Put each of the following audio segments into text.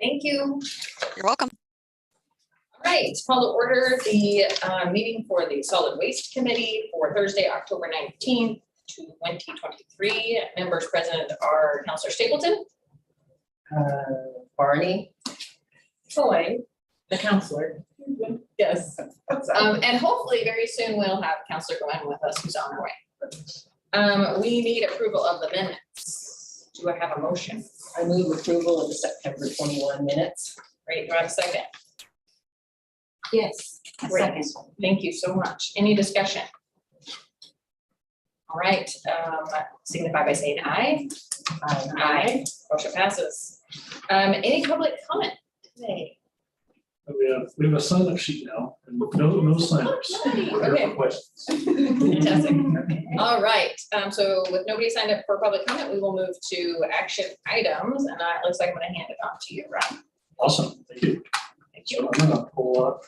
Thank you. You're welcome. All right, call to order the meeting for the Solid Waste Committee for Thursday, October 19th, 2023. Members present are Councilor Stapleton, Barney, Soy, the counselor. yes, and hopefully very soon we'll have Councilor Glenn with us, who's on her way. We need approval of the minutes. Do I have a motion? I move approval of the September 21 minutes. Great, do I have a second? Yes. Great. Thank you so much. Any discussion? All right, signify by saying aye. Aye. Motion passes. Any public comment today? We have a sign-up sheet now, and no sign-ups. We're here for questions. Fantastic. All right, so with nobody signed up for public comment, we will move to action items, and it looks like I'm gonna hand it off to you, Rob. Awesome, thank you. Thank So you. I'm gonna pull up,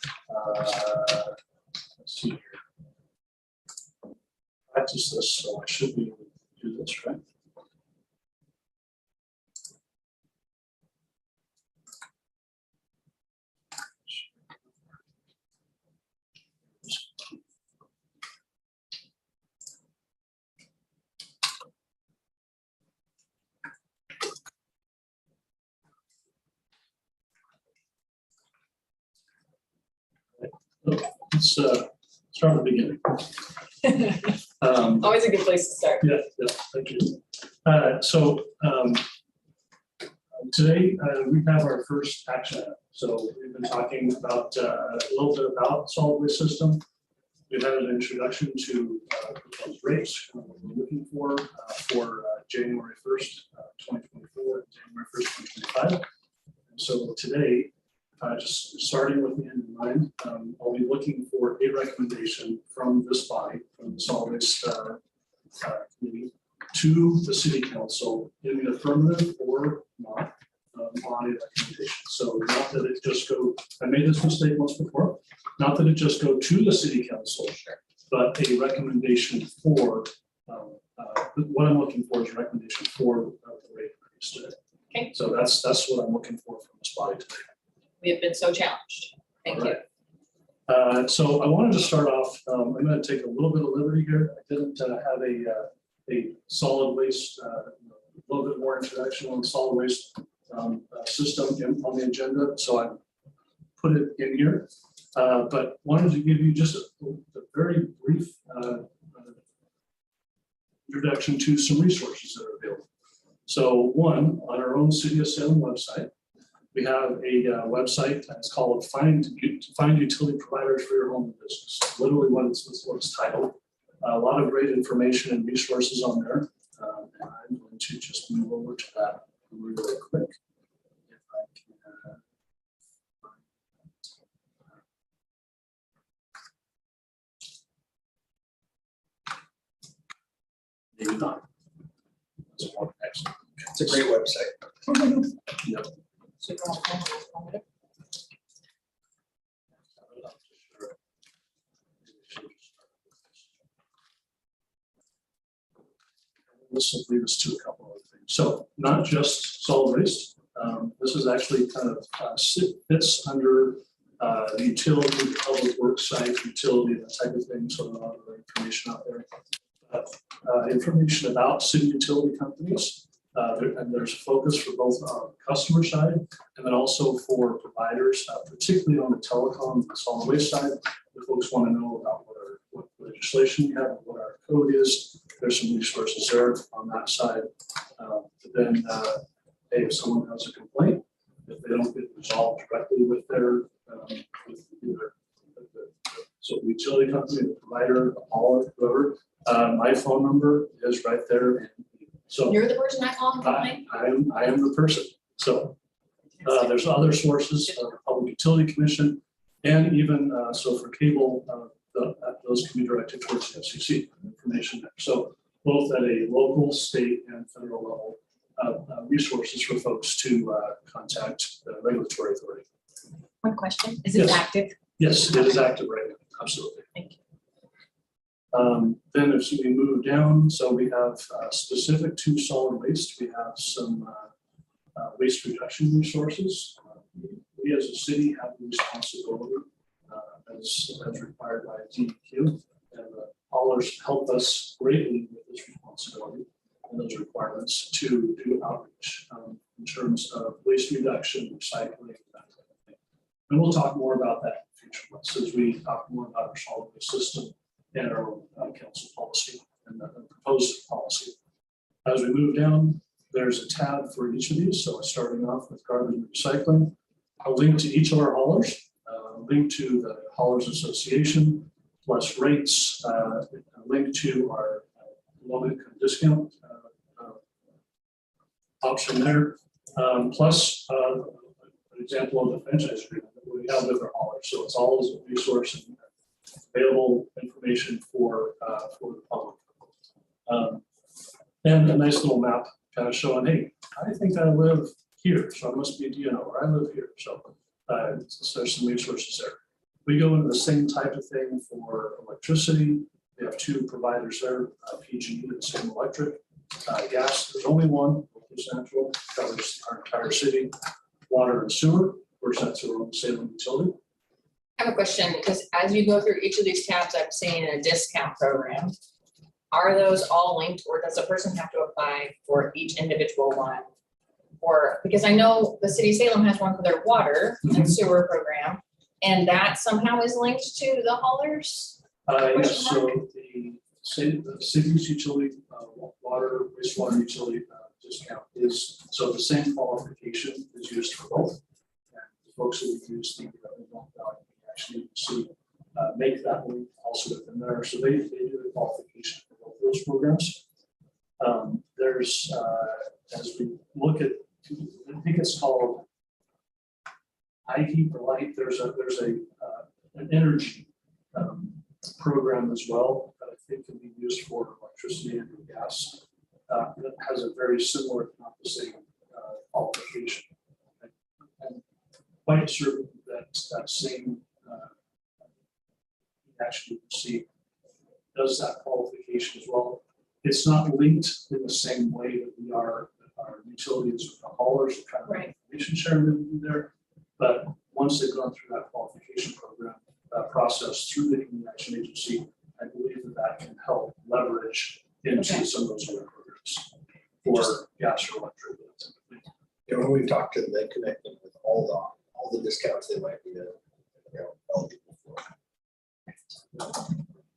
let's see here. Practice this, so I should be able to do this, right? Let's start at the beginning. Always a good place to start. Yeah, thank you. Today we have our first action item. So we've been talking about a little bit about solid waste system. We've had an introduction to proposed rates, kind of what we're looking for January 1st, 2024, January 1st, 2025. And so today, just starting with the end in mind, I'll be looking for a recommendation from this body, from the solid waste committee, to the city council in the affirmative or not on a recommendation. So not that it just go, I made this mistake once before, not that it just go to the city council, but a recommendation for, what I'm looking for is a recommendation for the rate increase today. Okay. So that's what I'm looking for from this body today. We have been so challenged. Thank you. So I wanted to start off, I'm going to take a little bit of liberty here. I didn't have a solid waste, a little bit more introduction on the solid waste system on the agenda, so I put it in here. But wanted to give you just a very brief introduction to some resources that are available. So one, on our own City of Salem website, we have a website that's called Find Utility Providers for Your Home and Business. Literally what it's titled. A lot of great information and resources on there. And I'm going to just move over to that really quick. If I can, maybe not. Excellent. It's a great website. Yep. Super informative. This will lead us to a couple of things. So not just solid waste. This is actually kind of fits under the utility, the public works site, utility, that type of thing. So a lot of information out there. Information about city utility companies. And there's a focus for both customer side and then also for providers, particularly on the telecom and solid waste side. If folks want to know about what legislation we have and what our code is, there's some resources there on that side. Then, hey, if someone has a complaint, if they don't get resolved directly with their with either so the utility company, the provider, the hauler, whoever, my phone number is right there. So You're the person I call and complain? I am the person. So there's other sources, Public Utility Commission, and even so for cable, those can be directed towards the FCC information there. So both at a local, state, and federal level, resources for folks to contact the regulatory authority. One question, is it Yes. active? Yes, it is active right now, absolutely. Thank you. Then as we move down, so we have specific to solid waste, we have some waste reduction resources. We as a city have the responsibility as required by DEQ, and the haulers help us greatly with this responsibility and those requirements to do outreach in terms of waste reduction, recycling, that type of thing. And we'll talk more about that in future months as we talk more about our solid waste system and our council policy and the proposed policy. As we move down, there's a tab for each of these. So starting off with garbage and recycling, a link to each of our haulers, a link to the Haulers Association, plus rates, a link to our low income discount option there, plus an example of the franchise agreement that we have with our haulers. So it's all as a resource and available information for the public. And a nice little map kind of showing, hey, I think I live here, so I must be a DNO, or I live here. So there's some resources there. We go into the same type of thing for electricity. We have two providers there, PG and Salem Electric. Gas, there's only one, Central, covers our entire city. Water and sewer, of course, that's our own Salem utility. I have a question, because as you go through each of these tabs, I'm seeing a discount program. Are those all linked, or does a person have to apply for each individual one? Or, because I know the city of Salem has one for their water and sewer program, and that somehow is linked to the haulers? Yes, so the city's utility, water, wastewater utility discount is, so the same qualification is used for both. And the folks who use the actually see make that link also within there. So they do the qualification for both those programs. There's, as we look at, I think it's called iHeat or Light. There's an energy program as well that I think can be used for electricity and gas. That has a very similar, if not the same, qualification. And quite certain that that same actually see does that qualification as well. It's not linked in the same way that we are our utilities with the haulers, the kind of information sharing that we do there. But once they've gone through that qualification program process through the Human Action Agency, I believe that that can help leverage into some of those other programs for gas or electric. You know, when we talked to them, they connect them with all the discounts they might be eligible for.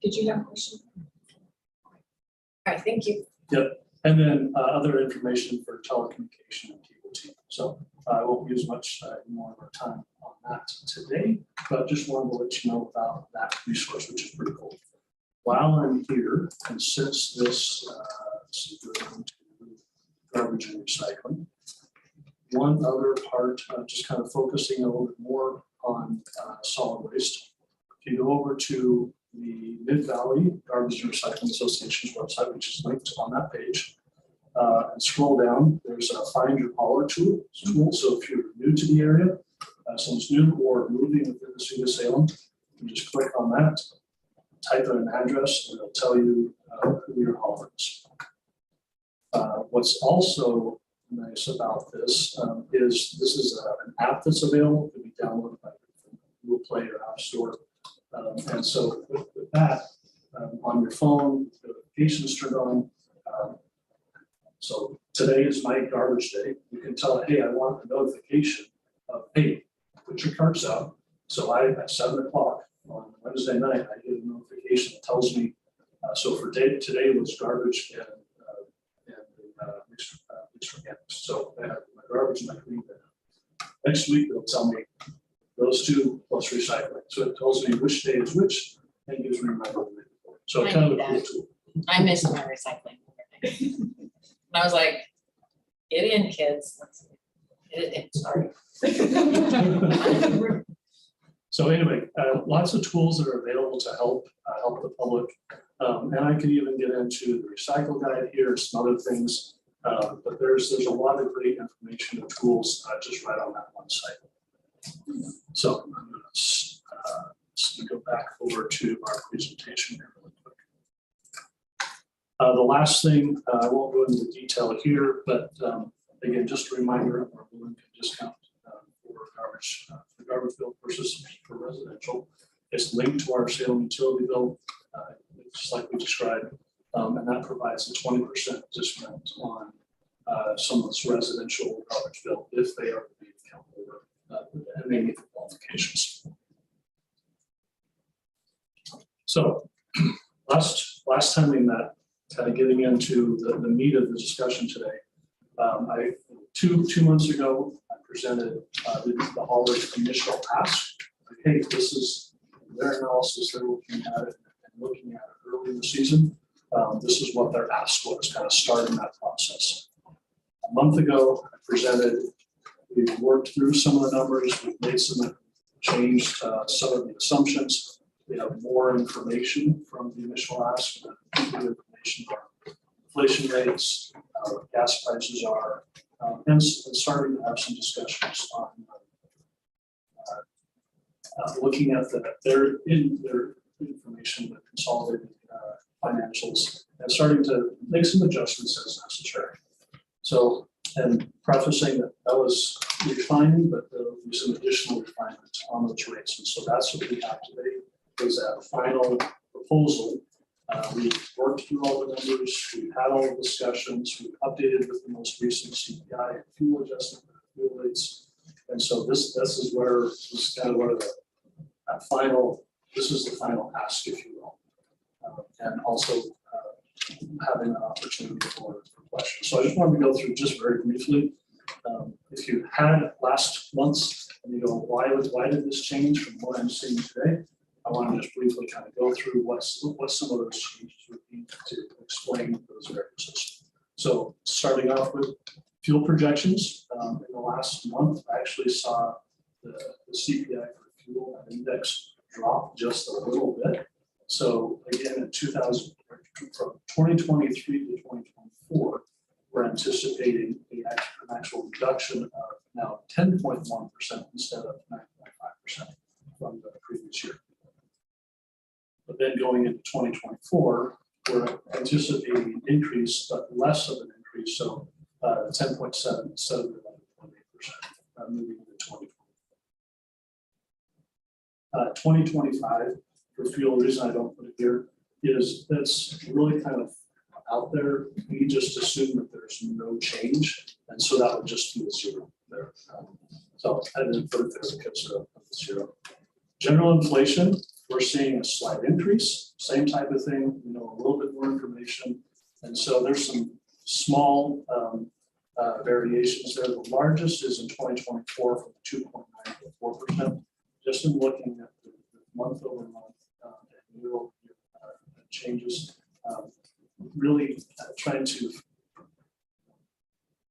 Did you have a question? All right, thank you. Yep. And then other information for telecommunication and cable TV. So I won't use much more of our time on that today, but just wanted to let you know about that resource, which is pretty cool. While I'm here, and since this garbage and recycling, one other part, just kind of focusing a little bit more on solid waste. If you go over to the Mid-Valley Garbage and Recycling Association's website, which is linked on that page, and scroll down, there's a Find Your Hauler tool. So if you're new to the area, someone's new or moving within the city of Salem, you just click on that, type in an address, and it'll tell you who your hauler is. What's also nice about this is this is an app that's available, can be downloaded by Google Play or App Store. And so with that, on your phone, notifications turned on. So today is my garbage day. You can tell it, hey, I want a notification of, hey, put your carts out. So at 7 o'clock on Wednesday night, I get a notification that tells me, so for today was garbage and mixed organics. So I have my garbage and my clean bin. Next week, it'll tell me those two plus recycling. So it tells me which day is which and gives me my own report. So I kind of need a cool that. tool. I missed my recycling. And I was like, get in, kids. Let's get it in, sorry. So anyway, lots of tools that are available to help the public. And I could even get into the recycle guide here, some other things. But there's a lot of great information and tools just right on that one site. So I'm going to go back over to our presentation here really quick. The last thing, I won't go into the detail here, but Again, just a reminder of our low income discount for garbage bill versus for residential. It's linked to our Salem utility bill, just like we described, and that provides a 20% discount on some of this residential garbage bill if they are the account holder and they meet the qualifications. So last time we met, kind of getting into the meat of the discussion today, two months ago, I presented the haulers initial ask. Like, hey, this is their analysis, they're looking at it and looking at it early in the season. This is what their ask was, kind of starting that process. A month ago, I presented, we've worked through some of the numbers, we've made some changed some of the assumptions. We have more information from the initial ask, information on inflation rates, what gas prices are, and starting to have some discussions on looking at their information, the consolidated financials, and starting to make some adjustments as necessary. So, and prefacing that was refining, but there will be some additional refinements on those rates. And so that's what we have today, is that final proposal. We've worked through all the numbers, we've had all the discussions, we've updated with the most recent CPI and fuel adjustment, fuel rates. And so this is where this is kind of where this is the final ask, if you will. And also having an opportunity for questions. So I just wanted to go through just very briefly. If you had last month's and you go, why did this change from what I'm seeing today? I want to just briefly kind of go through what some of those changes would be to explain those variances. So starting off with fuel projections, in the last month, I actually saw the CPI for fuel and index drop just a little bit. So again, in from 2023 to 2024, we're anticipating an actual reduction of now 10.1% instead of 9.5% from the previous year. But then going into 2024, we're anticipating an increase, but less of an increase. So 10.7 instead of 11.8%, moving into 2024. 2025 for fuel, the reason I don't put it here is that's really kind of out there. We just assume that there's no change. And so that would just be a zero there. So I didn't put it there because of the zero. General inflation, we're seeing a slight increase, same type of thing, a little bit more information. And so there's some small variations there. The largest is in 2024 from 2.9 to 4%. Just in looking at the month over month and year over year changes, really trying to,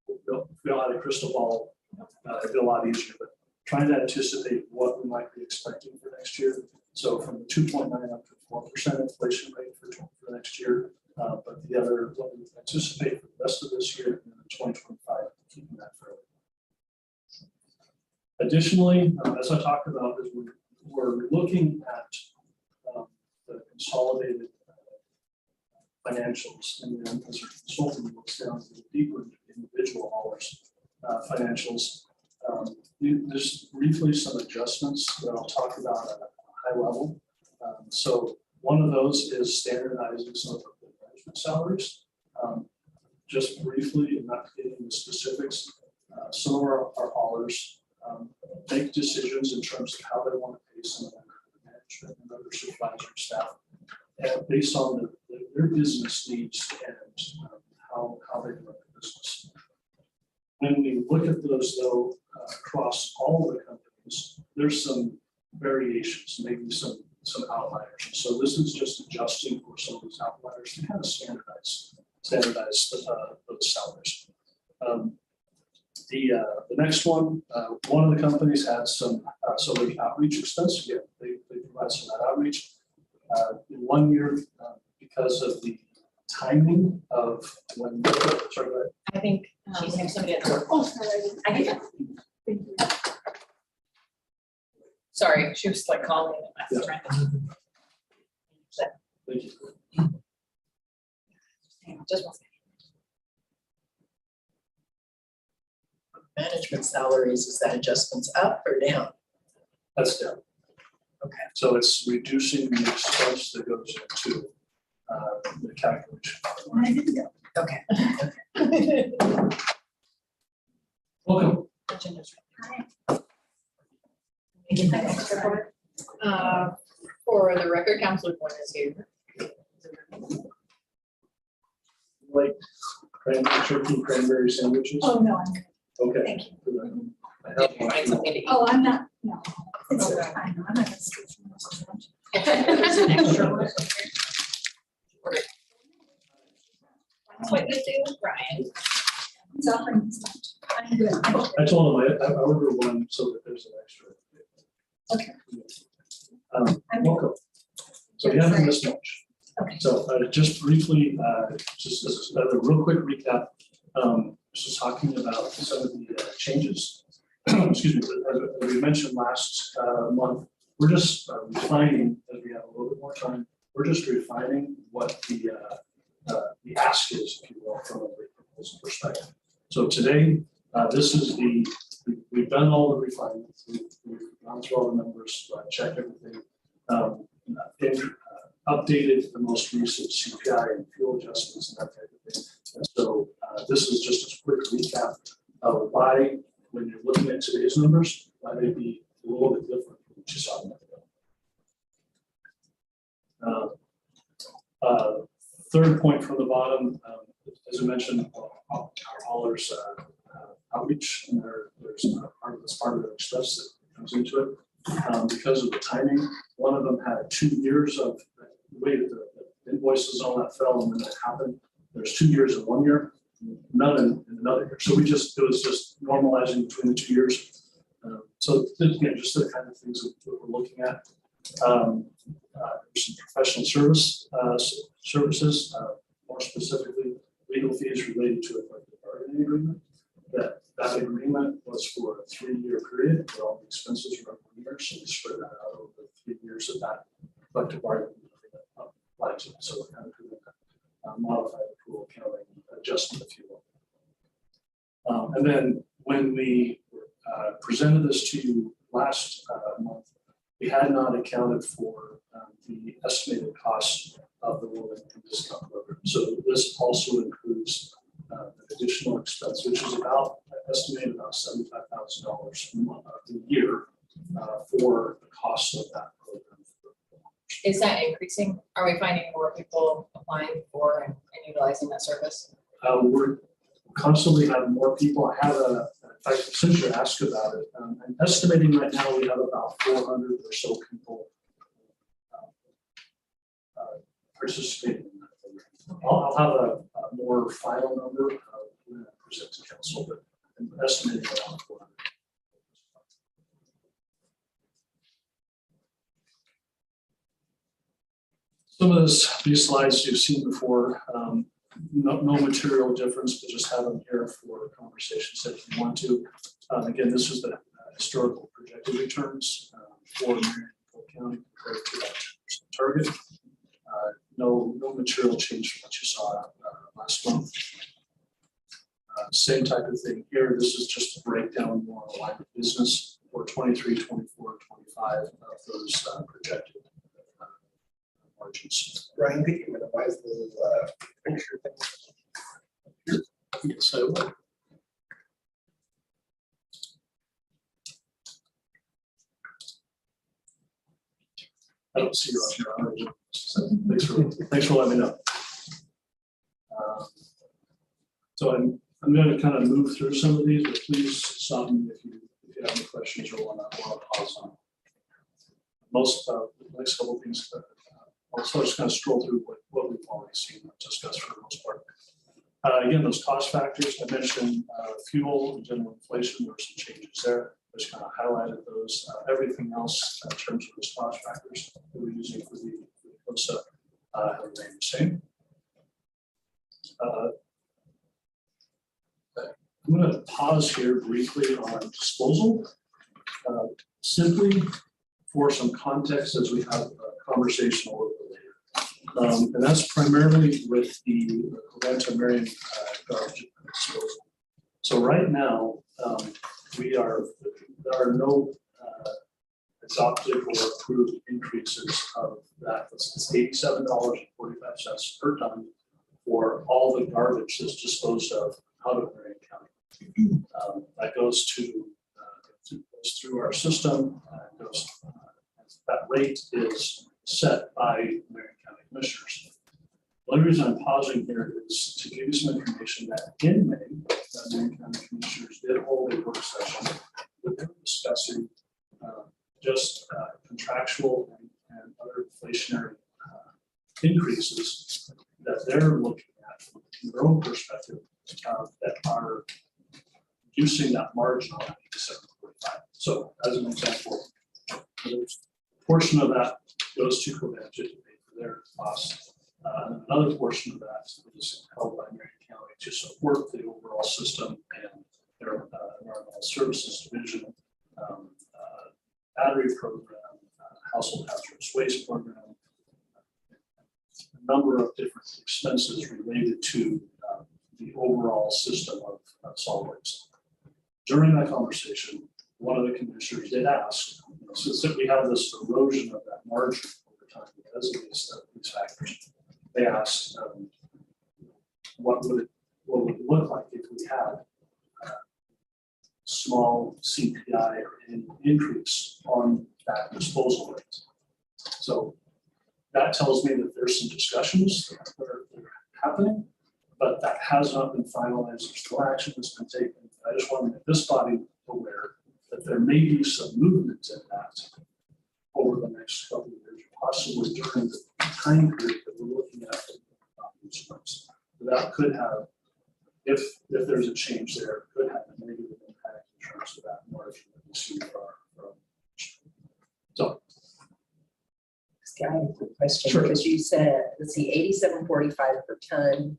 if we all had a crystal ball, it'd be a lot easier, but trying to anticipate what we might be expecting for next year. So from the 2.9 up to 4% inflation rate for next year, but the other, what we anticipate for the rest of this year and then 2025, keeping that fairly. Additionally, as I talked about, is we're looking at the consolidated financials, and then as our consultant looks down to the deeper individual haulers financials. There's briefly some adjustments that I'll talk about at a high level. So one of those is standardizing some of the management salaries. Just briefly, and not getting into specifics, some of our haulers make decisions in terms of how they want to pay some of their management and other supervisory staff, and based on their business needs and how they run their business. When we look at those, though, across all of the companies, there's some variations, maybe some outliers. So this is just adjusting for some of these outliers to kind of standardize those salaries. The next one of the companies had some outreach expense. Yeah, they provide some of that outreach. In 1 year, because of the timing of when. Sorry, go ahead. I think she's having somebody at the door. Oh, sorry. I did. Sorry, she was like calling. Yeah. So, Thank you. just one second. management salaries, is that adjustments up or down? That's down. Okay. So it's reducing the expense that goes into the calculation. Okay. Welcome. For the record, Counselor Quinn is here. Like turkey cranberry sandwiches? Oh, no, I'm good. Okay. Thank you. I Did have you find one. something to eat? Oh, I'm not, no. It's Okay. fine. I'm not gonna skip from this lunch. There's an extra one. That's what you do, Brian. It's offering this lunch. I'm good. I told him I ordered one so that there's an extra. Okay. I'm- Welcome. So you haven't missed much. Okay. So just briefly, just as a real quick recap, just talking about some of the changes. Excuse me, as we mentioned last month, we're just refining, as we have a little bit more time, we're just refining what the ask is, if you will, from a rate proposal perspective. So today, this is we've done all the refinements, we've gone through all the numbers, checked everything. Updated the most recent CPI and fuel adjustments and that type of thing. And so this is just a quick recap of why, when you're looking at today's numbers, why they'd be a little bit different from what you saw a month ago. Third point from the bottom, as I mentioned, our haulers outreach, and there's part of the expense that comes into it. Because of the timing, one of them had 2 years of the way that the invoices on that fell and when that happened. There's 2 years in 1 year, none in another year. So it was just normalizing between the 2 years. So again, just the kind of things that we're looking at. There's some professional services, more specifically legal fees related to a collective bargaining agreement. That agreement was for a 3-year period, but all the expenses were 1 year, so we spread that out over the 3 years of that collective bargaining agreement applied to. So we're kind of doing a modified accrual accounting adjustment, if you will. And then when we presented this to you last month, we had not accounted for the estimated costs of the low income discount program. So this also includes an additional expense, which is estimated about $75,000 a year for the cost of that program. Is that increasing? Are we finding more people applying for and utilizing that service? We're constantly having more people. I have in fact, since you asked about it, I'm estimating right now we have about 400 or so people participating in that program. I'll have a more final number when I present to council, but I'm estimating around 400. Some of these slides you've seen before, no material difference, but just have them here for conversations if you want to. Again, this is the historical projected returns for Marion County compared to that 2% target. No material change from what you saw last month. Same type of thing here. This is just a breakdown more on line of business for 23, 24, 25 of those projected margins. Brian, could you minimize the picture thing? Yes, I will. I don't see you on here. Thanks for letting me know. So I'm going to kind of move through some of these, but please stop me if you have any questions or want to pause on. Most the next couple of things, also just kind of stroll through what we've already seen and discussed for the most part. Again, those cost factors I mentioned, fuel and general inflation, there were some changes there. Just kind of highlighted those. Everything else in terms of those cost factors that we're using for the COSA have remained the same. I'm going to pause here briefly on disposal, simply for some context as we have a conversation a little bit later. And that's primarily with the Covanta Marion garbage disposal. So right now, There are no adopted or approved increases of that. It's $87.45 per ton for all the garbage that's disposed of out of Marion County. That goes through our system. That rate is set by Marion County Commissioners. The only reason I'm pausing here is to give you some information that in May, the Marion County Commissioners did hold a work session where they were discussing just contractual and other inflationary increases that they're looking at from their own perspective that are reducing that margin on that 87.45. So as an example, a portion of that goes to Covantage to pay for their costs. Another portion of that is held by Marion County to support the overall system and their environmental services division, battery program, household hazardous waste program, a number of different expenses related to the overall system of solid waste. During that conversation, one of the commissioners did ask, since we have this erosion of that margin over time because of these factors, they asked what would it look like if we had small CPI or any increase on that disposal rate. So that tells me that there's some discussions that are happening, but that has not been finalized. There's no action that's been taken. I just want to make this body aware that there may be some movement in that over the next couple of years, possibly during the time period that we're looking at. That could have, if there's a change there, it could have a negative impact in terms of that margin that we see for our. So. I have a quick question, Sure. because you said, let's see, 87.45 per ton.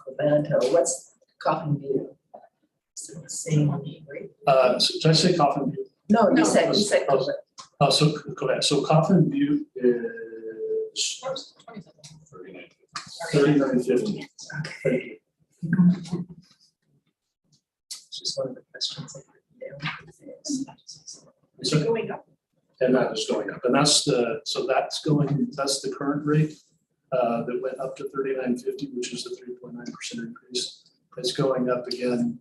Covanto, what's Coffin View? So the same rate? So did I say Coffin View? No, No. you said Oh, so go ahead. So Coffin View is 39.50. Thank you. Just one of the questions. Is it Going up. And that is going up, and that's the current rate that went up to 39.50, which is the 3.9% increase. It's going up again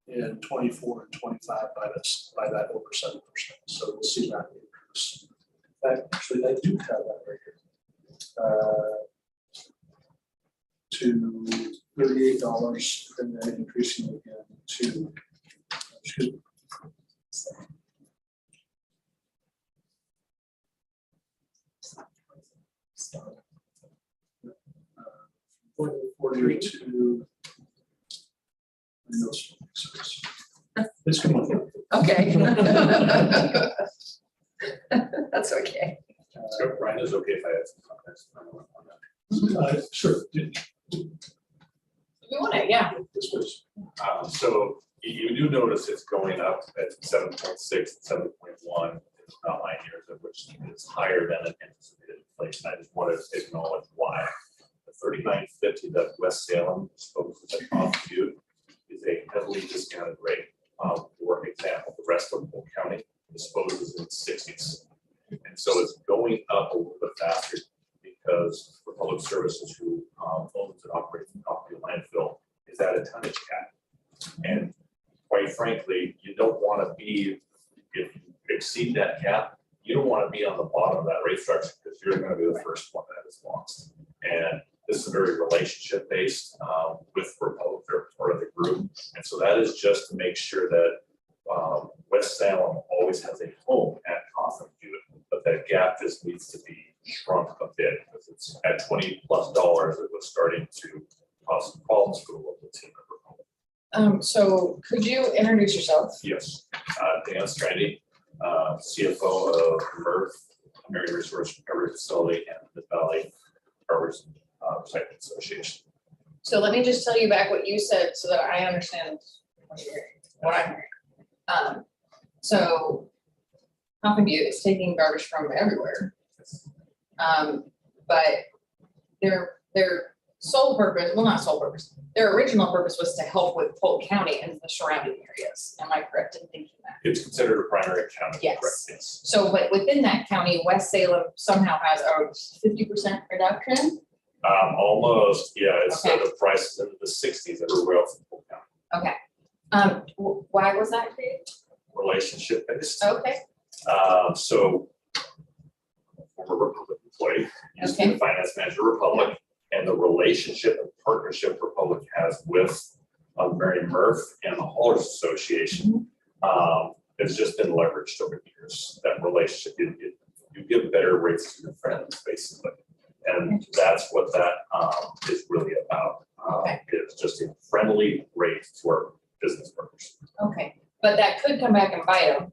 in 24 and 25 by that over 7%. So we'll see that increase. In fact, actually, I do have that right here. To $38, and then increasing again to, excuse me. 42. It's coming up. Okay. That's okay. So Brian, is it okay if I add some comments? Sure. We want to, yeah. This was, So you do notice it's going up at 7.6, 7.1 outline years, of which is higher than an anticipated inflation. I just wanted to acknowledge why. The 39.50 that West Salem disposes at Coffin View is a heavily discounted rate. For example, the rest of Polk County disposes in the 60s. And so it's going up a little bit faster because for public services who owns and operates the property landfill is at a tonnage cap. And quite frankly, you don't want to be, if you exceed that cap, you don't want to be on the bottom of that rate structure because you're going to be the first one that is lost. And this is very relationship based with Republic, they're part of the group. And so that is just to make sure that West Salem always has a home at Coffin View, but that gap just needs to be shrunk a bit because it's at $20+ it was starting to cause some problems for the local team member. So could you introduce yourself? Yes, Dan Strandy, CFO of MERF, American Resource Recovery Facility, and the Valley Garbage Recycling Association. So let me just tell you back what you said so that I understand what you're hearing, what I'm hearing. So Coffin View is taking garbage from everywhere. But they're sole purpose, well, not sole purpose, their original purpose was to help with Polk County and the surrounding areas. Am I correct in thinking that? It's considered a primary county. Yes. correct? Yes. So, but within that county, West Salem somehow has a 50% reduction? Almost, yeah, it's Okay. the prices in the 60s that are real for Polk County. Okay. Why was that created? Relationship based. Okay, So former Republic employee, used to be the finance manager of Republic, and the relationship and partnership Republic has with Mary Murph and the Haulers Association has just been leveraged over the years. That relationship, you give better rates to your friends, basically. And that's what that is really about. Okay. It's just a friendly rate to our business partners. okay. But that could come back and bite them.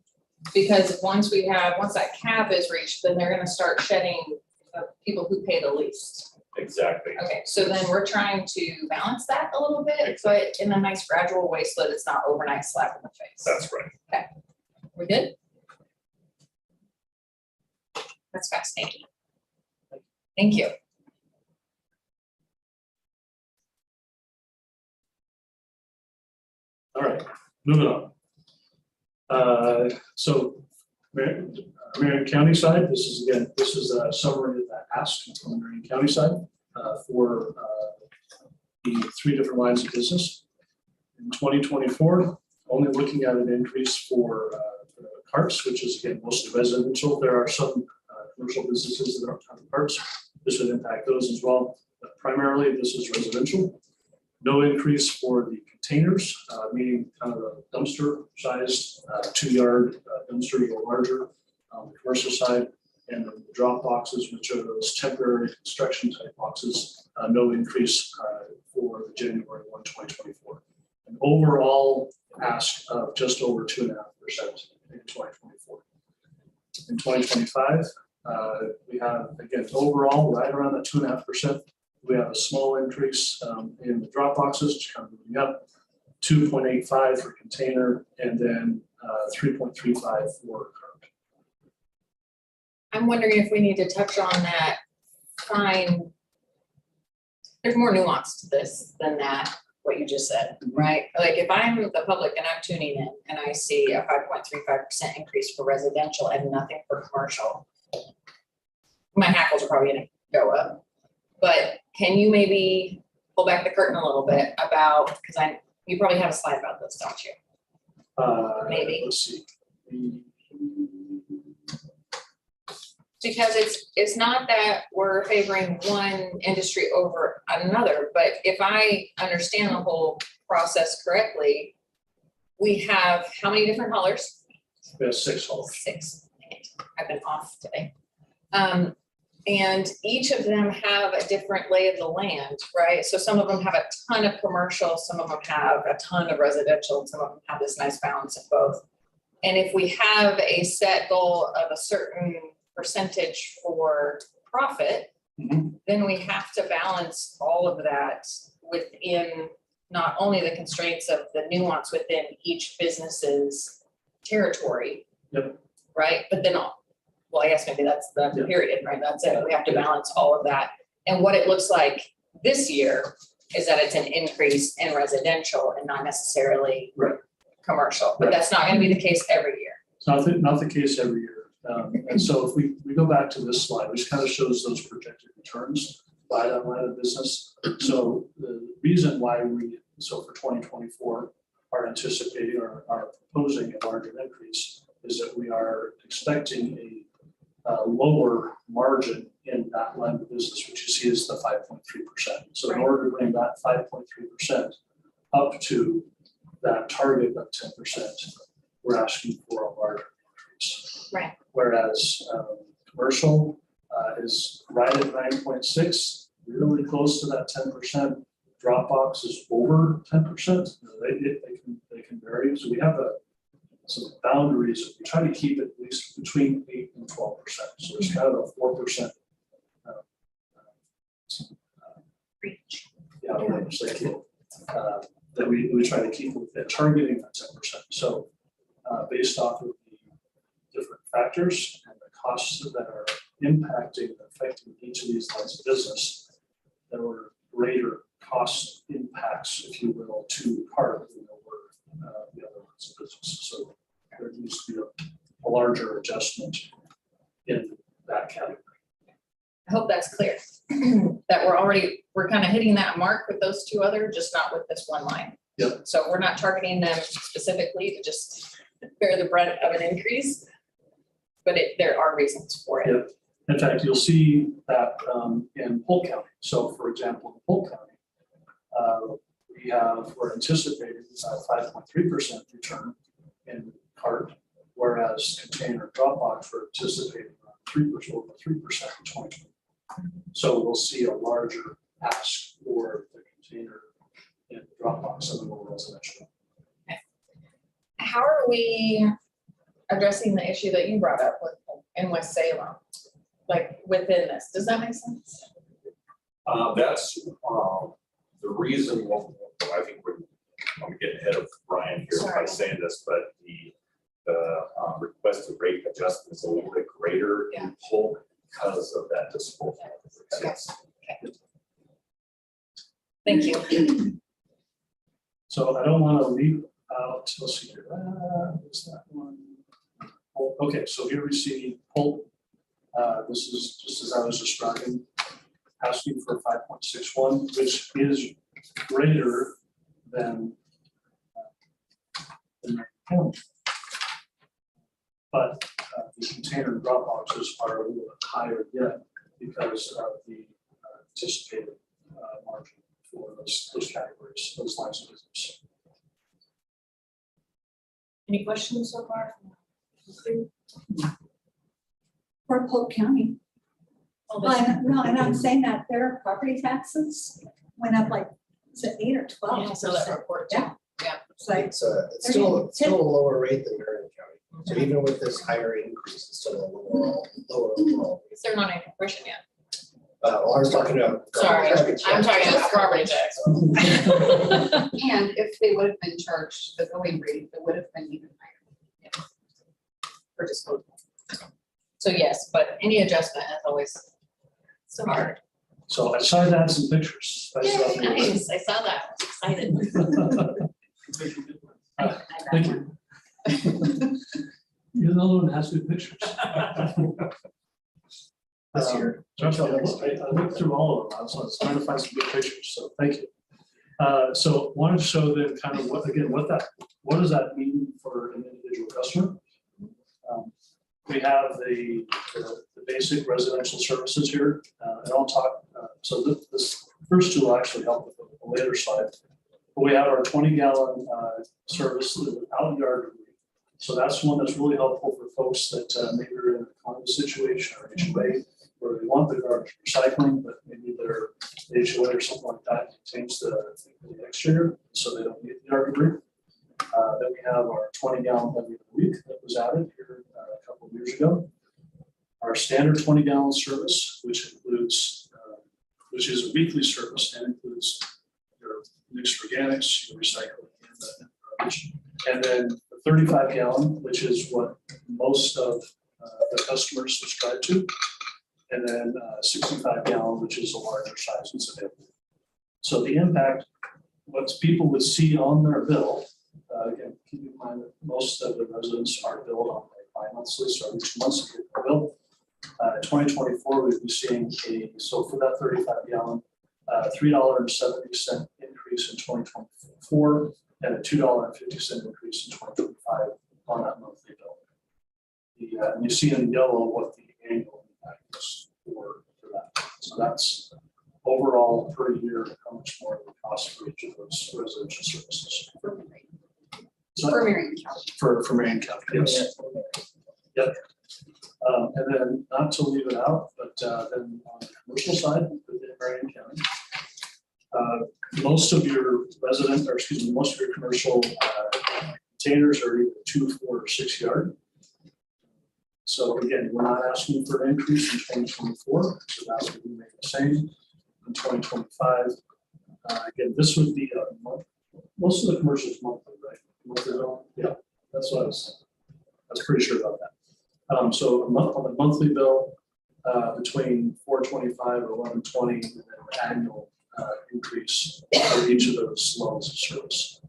Because once that cap is reached, then they're gonna start shedding the people who pay the least. Exactly. Okay, so then we're trying to balance that a little bit, but in a nice gradual way so that it's not overnight slap in the face. That's right. We're good? That's fascinating. Thank you. All right, moving on. So Marion County side, this is a summary of that ask from the Marion County side for the 3 different lines of business. In 2024, only looking at an increase for carts, which is again mostly residential. There are some commercial businesses that don't have carts. This would impact those as well. But primarily, this is residential. No increase for the containers, meaning kind of a dumpster sized 2-yard dumpster or larger on the commercial side. And the drop boxes, which are those temporary construction type boxes, no increase for the January 1, 2024. An overall ask of just over 2.5% in 2024. In 2025, we have, again, overall, right around that 2.5%. We have a small increase in the drop boxes, which kind of moving up, 2.85 for container, and then 3.35 for cart. I'm wondering if we need to touch on that fine. There's more nuance to this than that, what you just said, right? Like if I'm the public and I'm tuning in and I see a 5.35% increase for residential and nothing for commercial, my hackles are probably gonna go up. But can you maybe pull back the curtain a little bit about, because you probably have a slide about this, don't you? Maybe. Let's see. Because it's not that we're favoring one industry over another, but if I understand the whole process correctly, we have how many different haulers? We have 6 haulers. 6. I've been off today. And each of them have a different lay of the land, right? So some of them have a ton of commercial, some of them have a ton of residential, and some of them have this nice balance of both. And if we have a set goal of a certain percentage for profit, then we have to balance all of that within not only the constraints of the nuance within each business's territory. Yep. Right, but then well, I guess maybe that's the Yeah. period, right? That's it. We have to balance all of that. And what it looks like this year is that it's an increase in residential and not necessarily Right. commercial. But Right. that's not gonna be the case every year. It's not the case every year. And so if we go back to this slide, which kind of shows those projected returns by that line of business. So the reason why so for 2024 are anticipating or are proposing a larger increase is that we are expecting a lower margin in that line of business, which you see is the 5.3%. So in order to bring that 5.3% up to that target of 10%, we're asking for a larger increase. Right. Whereas commercial is right at 9.6, really close to that 10%. Dropbox is over 10%. They can vary. So we have some boundaries. We try to keep it at least between 8 and 12%. So it's kind of a 4%. Reach. Yeah, range, thank you. That we try to keep within targeting that 10%. So based off of the different factors and the costs that are impacting and affecting each of these lines of business, that we're greater cost impacts, if you will, to CART than there were the other lines of business. So there needs to be a larger adjustment in that category. I hope that's clear, that we're kind of hitting that mark with those two other, just not with this one line. Yep. So we're not targeting them specifically to just bear the brunt of an increase, but there are reasons for it. Yep. In fact, you'll see that in Polk County. So for example, in Polk County, we're anticipating a 5.3% return in CART, whereas container Dropbox we're anticipating around 3%, over 3% in 2020. So we'll see a larger ask for the container in Dropbox than the more residential. How are we addressing the issue that you brought up in West Salem? Like within this, does that make sense? That's the reason, I think I'm getting ahead of Brian here by Sorry. saying this, but the requested rate adjustment is a little bit greater in Polk because of that disposal. Yes. Thank you. So I don't want to leave out, let's see here, is that one? Polk. Okay, so here we see Polk. This is just as I was describing, asking for 5.61, which is greater than Marion County. But the container Dropboxes are a little bit higher yet because of the anticipated margin for those categories, those lines of business. Any questions so far? For Polk County. And I'm saying that their property taxes went up like, is it 8 or 12%? Yeah, so that report too. Yeah. It's like, It's still a lower rate than Marion County. So even with this higher increase, it's still a lower overall. Because they're not in compression yet. Well, I was talking about. Sorry, I'm talking about property tax. And if they would have been charged the going rate, it would have been even higher. For disposal. So yes, but any adjustment is always so hard. So I decided to add some pictures. Yay, nice, I saw that, I was excited. Thank you. You're the only one that has good pictures. This year. Trust me, I looked through all of them, so I was trying to find some good pictures, so thank you. So wanted to show them kind of what does that mean for an individual customer? We have the basic residential services here, and I'll talk, so this first two will actually help with the later slide. But we have our 20-gallon service without yard debris. So that's one that's really helpful for folks that maybe are in a condo situation or HOA where they want the garbage recycling, but maybe their HOA or something like that contains the exterior, so they don't need the yard debris. Then we have our 20-gallon every week that was added here a couple of years ago. Our standard 20-gallon service, which includes, which is a weekly service and includes your mixed organics, your recycling, and the garbage. And then the 35-gallon, which is what most of the customers subscribe to. And then 65-gallon, which is a larger size and available. So the impact, what people would see on their bill, again, keep in mind that most of the residents are billed on a bi-monthly, so every 2 months they get billed. In 2024, we'll be seeing so for that 35-gallon, $3.70 increase in 2024 and a $2.50 increase in 2025 on that monthly bill. And you see in yellow what the annual impact is for that. So that's overall per year how much more it would cost for each of those residential services. So, For Marion County. for Marion County, yes. Yep. And then not to leave it out, but then on the commercial side within Marion County, most of your most of your commercial containers are either 2, 4, or 6 yard. So again, we're not asking for an increase in 2024, so that would remain the same in 2025. Again, this would be a month. Most of the commercials monthly, right? Yeah, that's what I was pretty sure about that. So a month on the monthly bill between $425 or $1120, and then the annual increase for each of those levels of service.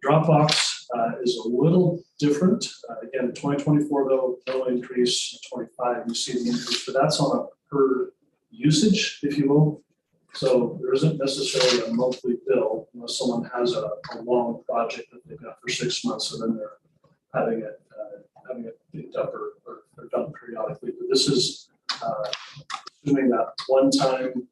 Dropbox is a little different. Again, 2024 though, no increase. 25, you see the increase, but that's on a per usage, if you will. So there isn't necessarily a monthly bill unless someone has a long project that they've got for 6 months, and then they're having it picked up or done periodically. But this is assuming that one time,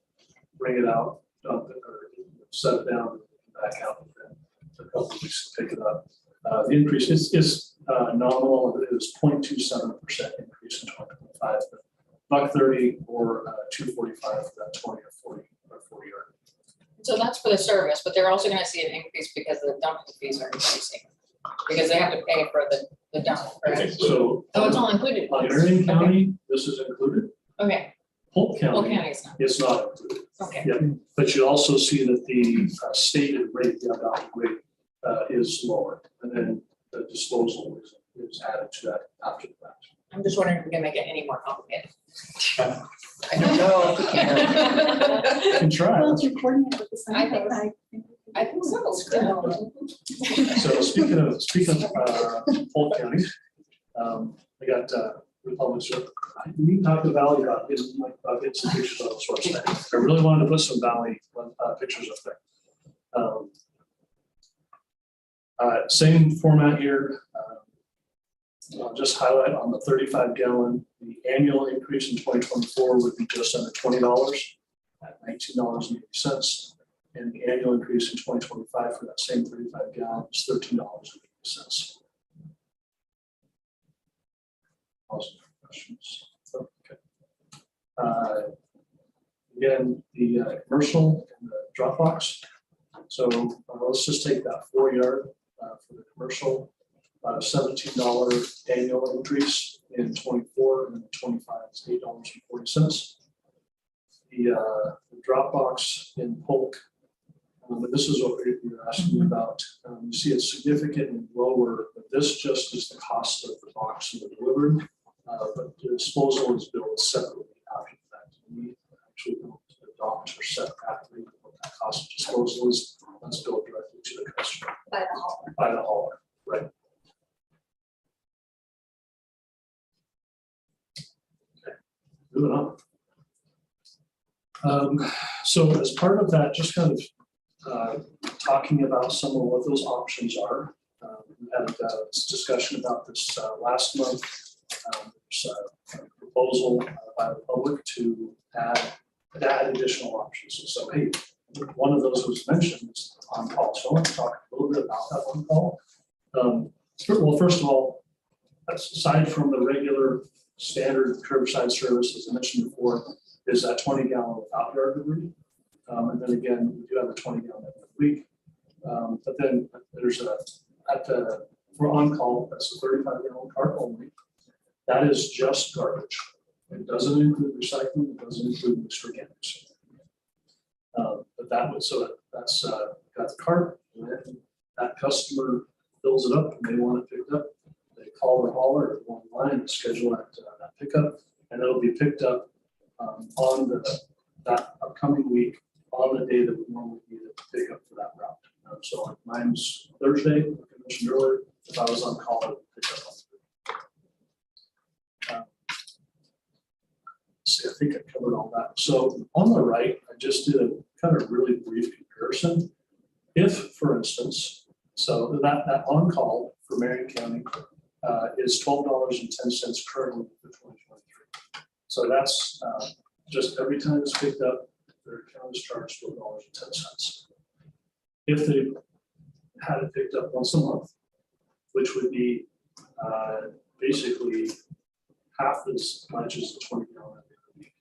bring it out, dump it, or set it down, and back out, and then a couple of weeks to pick it up. The increase is nominal. It is 0.27% increase in 2025, but $1.30 or $2.45 for that 20 or 40 yard. So that's for the service, but they're also gonna see an increase because the dumping fees are increasing. Because they have to pay for the dump, correct? So Oh, it's all included. on Marion County, this is included. Okay, Polk Polk County, County is not, it's not included. okay. Yep, but you also see that the stated rate, the adopted rate, is lower, and then the disposal is added to that after the fact. I'm just wondering if we can make it any more complicated. I don't know if we can. You can try. Well, to coordinate with the I think- Senate, I think so. So speaking of Polk County, I got Republic Service. We talked to Valley about getting some pictures of those sorts of things. I really wanted to put some Valley pictures up there. Same format here. I'll just highlight on the 35 gallon, the annual increase in 2024 would be just under $20 at $19.80. And the annual increase in 2025 for that same 35 gallon is $13.80. Awesome. Questions? Okay. Again, the commercial and the Dropbox. So let's just take that 4 yard for the commercial, $17 annual increase in 24, and then 25 is $8.40. The Dropbox in Polk, but this is what you're asking about. You see it's significantly lower, but this just is the cost of the box and the delivery. But the disposal is billed separately after that. We actually don't adopt or set after what that cost of disposal is. That's billed directly to the customer by the hauler. by the hauler, right? Okay, moving on. So as part of that, just kind of talking about some of what those options are. We had this discussion about this last month. There's a proposal by the public to add additional options. So, hey, one of those was mentioned is on-call. So I want to talk a little bit about that on-call. Well, first of all, aside from the regular standard curbside service, as I mentioned before, is that 20 gallon without yard delivery. And then again, we do have a 20 gallon every week. But then there's for on-call, that's a 35 gallon cart only. That is just garbage. It doesn't include recycling, it doesn't include mixed organics. But that would, so that's got the cart, and that customer fills it up and they want it picked up. They call the hauler or go online and schedule that pickup, and it'll be picked up on that upcoming week on the day that we normally need it to pick up for that route. So like mine's Thursday, like I mentioned earlier, if I was on call, I would pick up on see, I think I covered all that. So on the right, I just did a kind of really brief comparison. If, for instance, so that on-call for Marion County is $12.10 currently for 2023. So that's just every time it's picked up, their account is charged $12.10. If they had it picked up once a month, which would be basically half as much as the 20 gallon every week.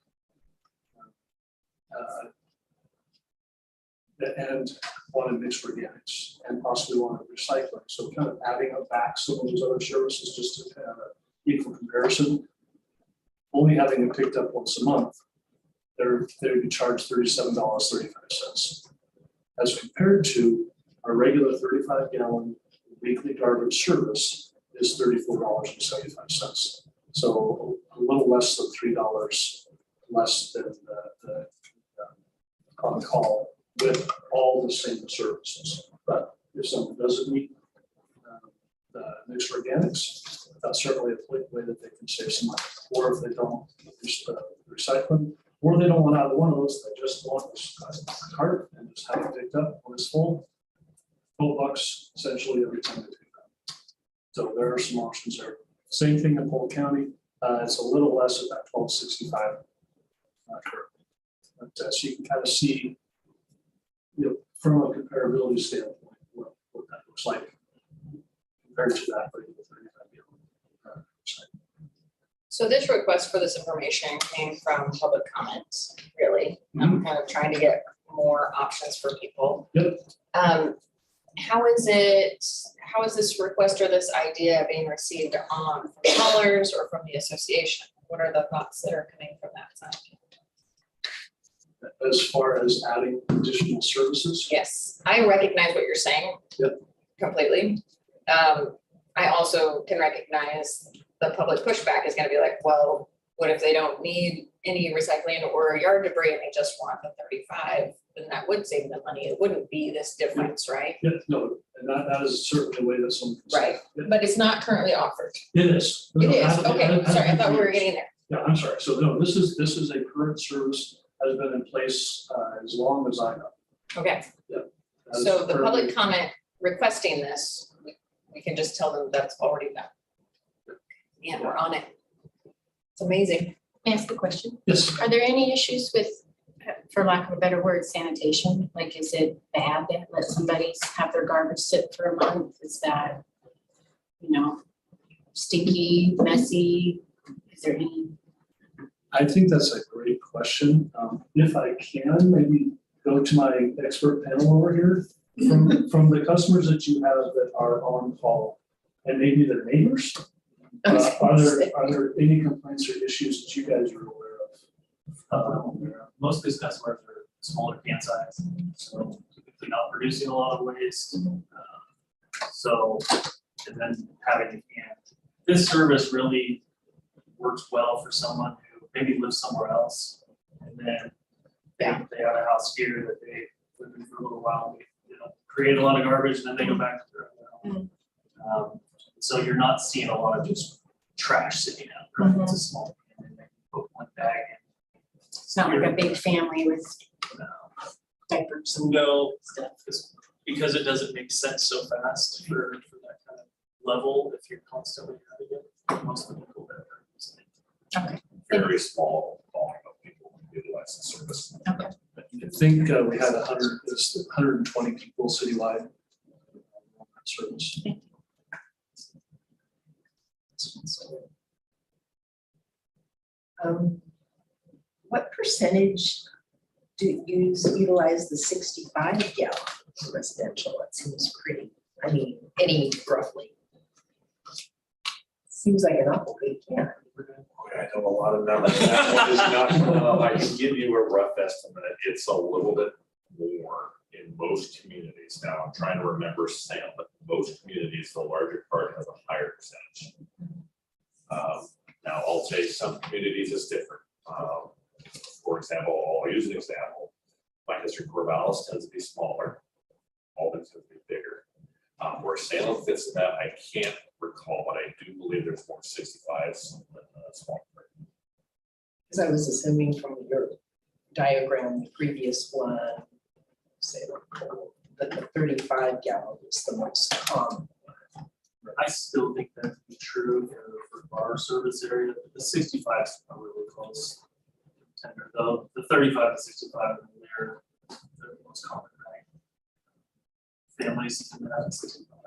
And wanted mixed organics and possibly wanted recycling. So kind of adding up back some of those other services just to have an equal comparison. Only having it picked up once a month, they'd be charged $37.35. As compared to our regular 35 gallon weekly garbage service is $34.75. So a little less than $3 less than the on call with all the same services. But if someone doesn't meet the mixed organics, that's certainly a way that they can save some money. Or if they don't use the recycling, or they don't want either one of those, they just want a cart and just have it picked up when it's full. $12 essentially every time they do that. So there are some options there. Same thing in Polk County. It's a little less at that $12.65. But so you can kind of see, from a comparability standpoint, what that looks like compared to that regular 35 site. So this request for this information came from public comments, really. I'm kind of trying to get more options for people. Yep. How is this request or this idea being received from callers or from the association? What are the thoughts that are coming from that side? As far as adding additional services, Yes, I recognize what you're saying. Yep. Completely. I also can recognize the public pushback is gonna be like, well, what if they don't need any recycling or yard debris and they just want the 35? Then that would save them money. It wouldn't be this difference, right? yeah, no, and that is certainly a way that someone can. Right. Yeah, But it's not currently offered. it is. It is, I- okay, sorry, I thought we were getting there. Yeah, I'm sorry. So no, this is a current service that has been in place as long as I know. Okay, That is so the currently- public comment requesting this, we can just tell them that's already done. Yeah, we're on it. It's amazing. May I ask a question? Yes, Are there any issues with, for lack of a better word, sanitation? Like, is it bad to let somebody have their garbage sit for a month? Is that, stinky, messy? Is there any? I think that's a great question. If I can, maybe go to my expert panel over here. From the customers that you have that are on call and maybe their neighbors, are there any complaints or issues that you guys are aware of? Most of these customers are smaller can size, so typically not producing a lot of waste. So, and then having a can. This service really works well for someone who maybe lives somewhere else. And then they have a house here that they live in for a little while, create a lot of garbage and then they go back to their home. So you're not seeing a lot of just trash sitting out there. It's a small can and they can put one bag in. It's not like a big family with diapers and No, stuff. because it doesn't make sense so fast for that kind of level if you're constantly having it. Most of the people that are using it. Very small volume of people utilize the service. Okay. I think we had 120 people citywide on that service. What percentage do you utilize the 65 gallon residential? It seems pretty, any roughly. Seems like an awful big can. I know a lot of numbers. That one is not, I can give you a rough estimate. It's a little bit more in most communities. Now, I'm trying to remember Sam, but most communities, the larger part has a higher percentage. Now, I'll say some communities is different. For example, I'll use an example. My district, Corvallis, tends to be smaller. Albany tends to be bigger. Where Salem fits in that, I can't recall, but I do believe there's more 65s than small. Because I was assuming from your diagram, the previous one, say that the 35 gallon is the most common. I still think that to be true for our service area. The 65s are really close. Contender, though the 35 to 65 are they're the most common, right? Families tend to have 65,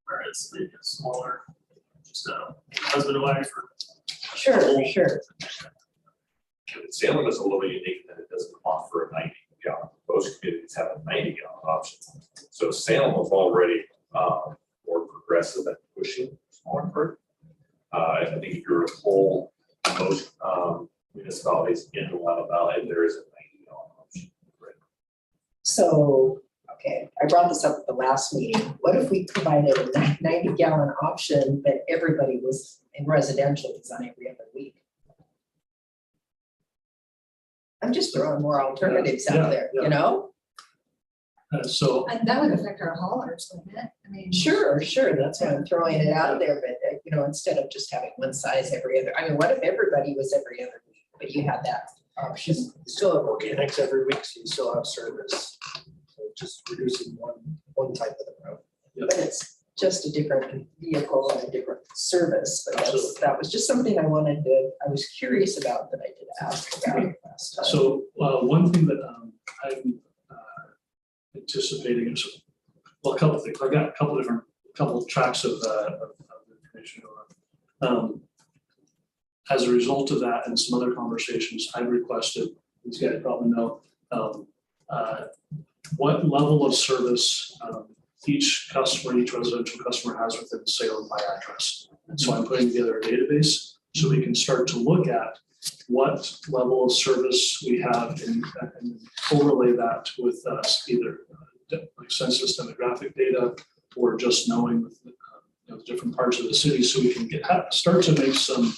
whereas the smaller, just husband and wife or. Sure. Salem is a little unique that it doesn't offer a 90 gallon. Most communities have a 90 gallon option. So Salem was already more progressive at pushing smaller part. I think if you were to poll most municipalities in the Willamette Valley, there is a 90 gallon option. Right? So, okay, I brought this up at the last meeting. What if we provided a 90 gallon option, but everybody was in residential was on every other week? I'm just throwing more alternatives Yeah, out there, yeah. you know? So, And that would affect our haulers, wouldn't it? I mean. Sure, that's why I'm throwing it out there, but, instead of just having one size every other, I mean, what if everybody was every other week, but you had that option? You still have organics every week, so you still have service. So just reducing one type of the route. But it's just a different vehicle and a different service, but Absolutely. that was just something I I was curious about that I did ask about last time. so one thing that I'm anticipating is, well, a couple of things. I've got a couple of tracks of information going on. As a result of that and some other conversations, I've requested, these guys probably know, what level of service each residential customer has within Salem by address. And so I'm putting together a database so we can start to look at what level of service we have and overlay that with either like census demographic data or just knowing the different parts of the city, so we can start to make some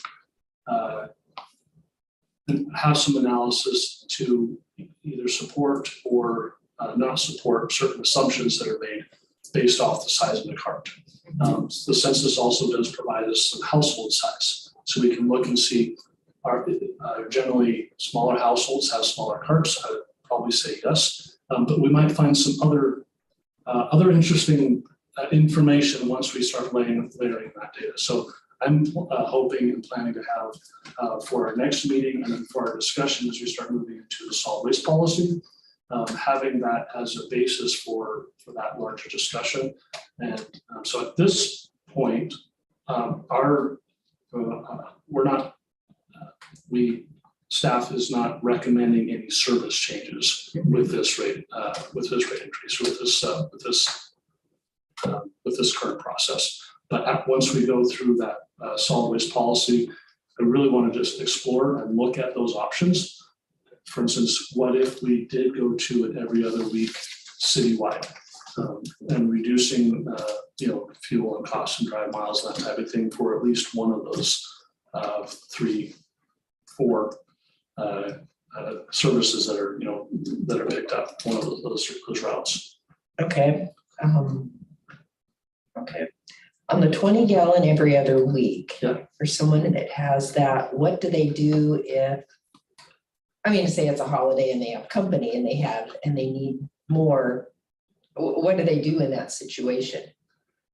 have some analysis to either support or not support certain assumptions that are made based off the size of the cart. The census also does provide us some household size, so we can look and see generally smaller households have smaller carts. I would probably say yes, but we might find some other interesting information once we start layering that data. So I'm hoping and planning to have for our next meeting and then for our discussion as we start moving into the solid waste policy, having that as a basis for that larger discussion. And so at this point, staff is not recommending any service changes with this rate increase, with this current process. But once we go through that solid waste policy, I really want to just explore and look at those options. For instance, what if we did go to an every other week citywide, and reducing fuel and costs and drive miles and that type of thing for at least one of those 3, 4 services that are picked up, one of those routes. Okay. Okay. On the 20 gallon every other week, Yeah. for someone that has that, what do they do if, say it's a holiday and they have company and they need more, what do they do in that situation?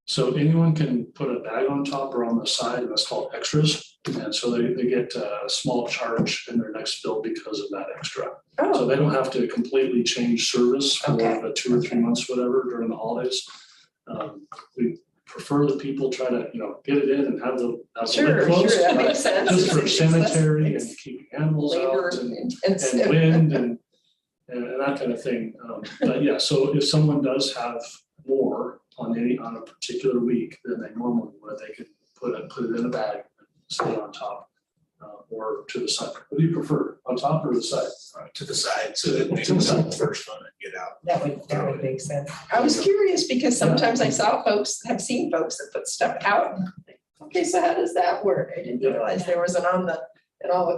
So anyone can put a bag on top or on the side, and that's called extras. And so they get a small charge in their next bill because of that extra. So Oh, they don't have to completely change service for Okay. the 2 or 3 months, whatever, during the holidays. We prefer that people try to, get it in and have the lid sure, closed, that but makes sense. just for It's less- sanitary it's and keeping animals labor out and and wind and that kind of thing. But yeah, so if someone does have more on a particular week than they normally would, they can put it in a bag, stay on top, or to the side. What do you prefer, on top or the side? To the side, so that we can start the first one and get out. That would make sense. I was curious because sometimes I have seen folks that put stuff out. And I'm like, okay, so how does that work? I didn't realize there was an on the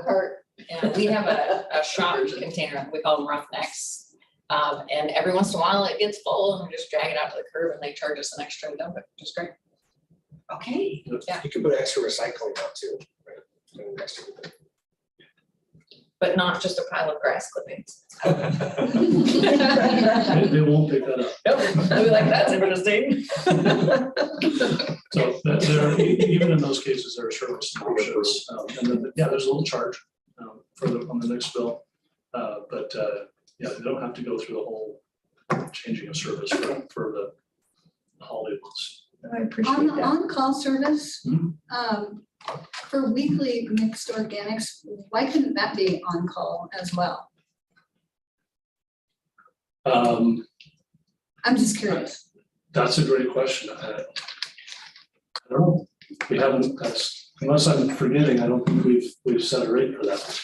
cart. And we have a shop container, we call them roughnecks. And every once in a while it gets full and we just drag it out to the curb and they charge us an extra to dump it, which is great. Okay. You can put extra recycling out too, right? And extra- But not just a pile of grass clippings. They won't pick that up. Nope, I'll be like, that's interesting. So even in those cases, there are service options. And then, there's a little charge on the next bill. They don't have to go through the whole changing of service for the holiday months. I appreciate On the that. on-call service, Mhm. For weekly mixed organics, why couldn't that be on-call as well? Um, I'm just curious. That's a great question. I don't know. We haven't, unless I'm forgetting, I don't think we've set a rate for that.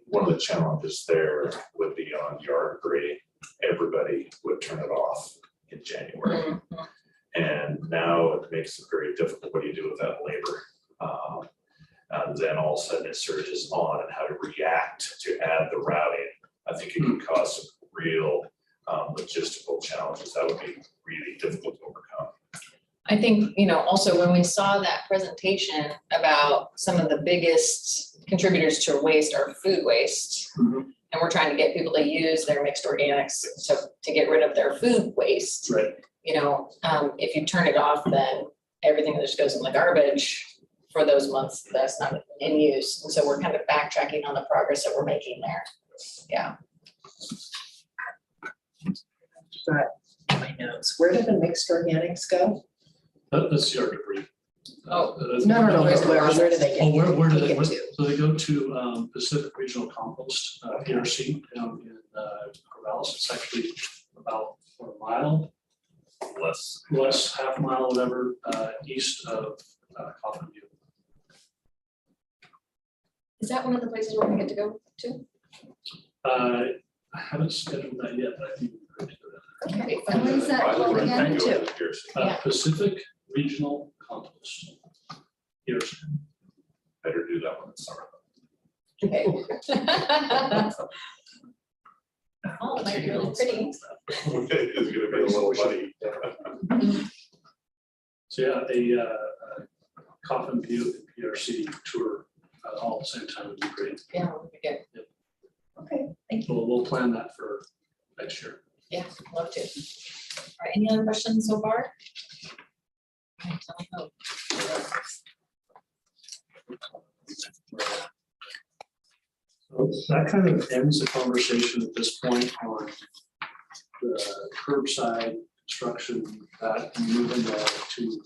One of the challenges there would be on yard grading, everybody would turn it off in January. And now it makes it very difficult. What do you do with that labor? And then all of a sudden it surges on and how to react to add the routing, I think it could cause some real logistical challenges that would be really difficult to overcome. I think, also when we saw that presentation about some of the biggest contributors to waste are food waste. Mhm. And we're trying to get people to use their mixed organics to get rid of their food waste. Right. If you turn it off, then everything that just goes in the garbage for those months, that's not in use. And so we're kind of backtracking on the progress that we're making there. Yeah. But my notes, where do the mixed organics go? That's yard debris. Oh, No, where do they Oh, get? where do they, taken to? so they go to Pacific Regional Compost, PRC down in Corvallis. It's actually about a mile, less half mile, whatever, east of Coffin View. Is that one of the places where we get to go to? I haven't scheduled that yet, but I think we're going to do Okay. And what is that I would called recommend again? going to Pierce. that. Yeah. Pacific Regional Compost. Here's, Better do that one in summer. Okay. Oh, it might be really pretty. It's gonna be a little muddy. so yeah, a Coffin View and PRC tour all at the same time would be great. Yeah, we'll be good. Okay, thank you. We'll plan that for next year. Yeah, love to. All right, any other questions so far? All right, tell me how. So that kind of ends the conversation at this point on the curbside construction that and moving to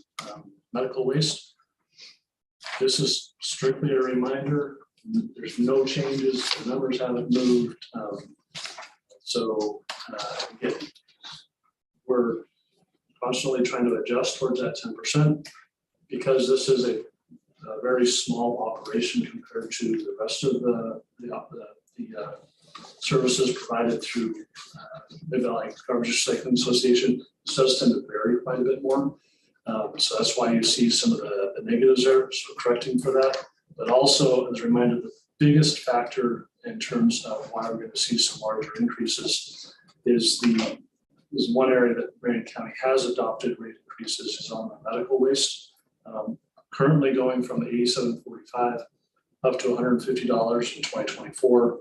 medical waste. This is strictly a reminder, there's no changes, the numbers haven't moved. So again, we're constantly trying to adjust towards that 10% because this is a very small operation compared to the rest of the services provided through Mid-Valley Garbage Recycling Association. This does tend to vary quite a bit more. So that's why you see some of the negatives there, so correcting for that. But also, as a reminder, the biggest factor in terms of why we're going to see some larger increases is one area that Marion County has adopted rate increases is on the medical waste. Currently going from the $87.45 up to $150 in 2024,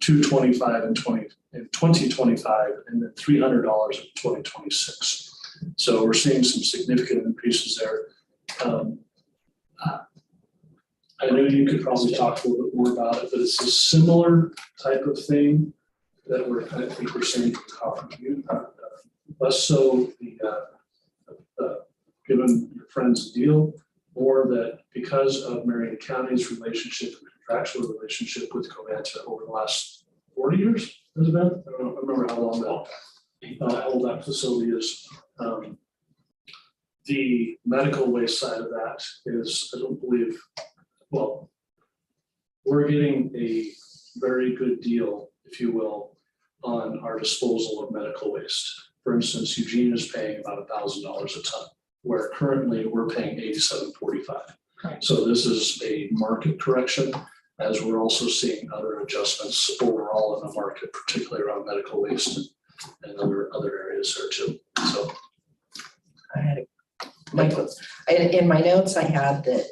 $225 in 2025, and then $300 in 2026. So we're seeing some significant increases there. I know you could probably talk a little bit more about it, but it's a similar type of thing that I think we're seeing from Coffin View. Less so given your friends a deal, or that because of Marion County's relationship, contractual relationship with Covanta over the last 40 years, has it been? I don't remember how long that old that facility is. The medical waste side of that is, I don't believe, well, we're getting a very good deal, if you will, on our disposal of medical waste. For instance, Eugene is paying about $1,000 a ton, where currently we're paying $87.45. Right. So this is a market correction, as we're also seeing other adjustments overall in the market, particularly around medical waste and other areas there too. So I had in my notes, I had that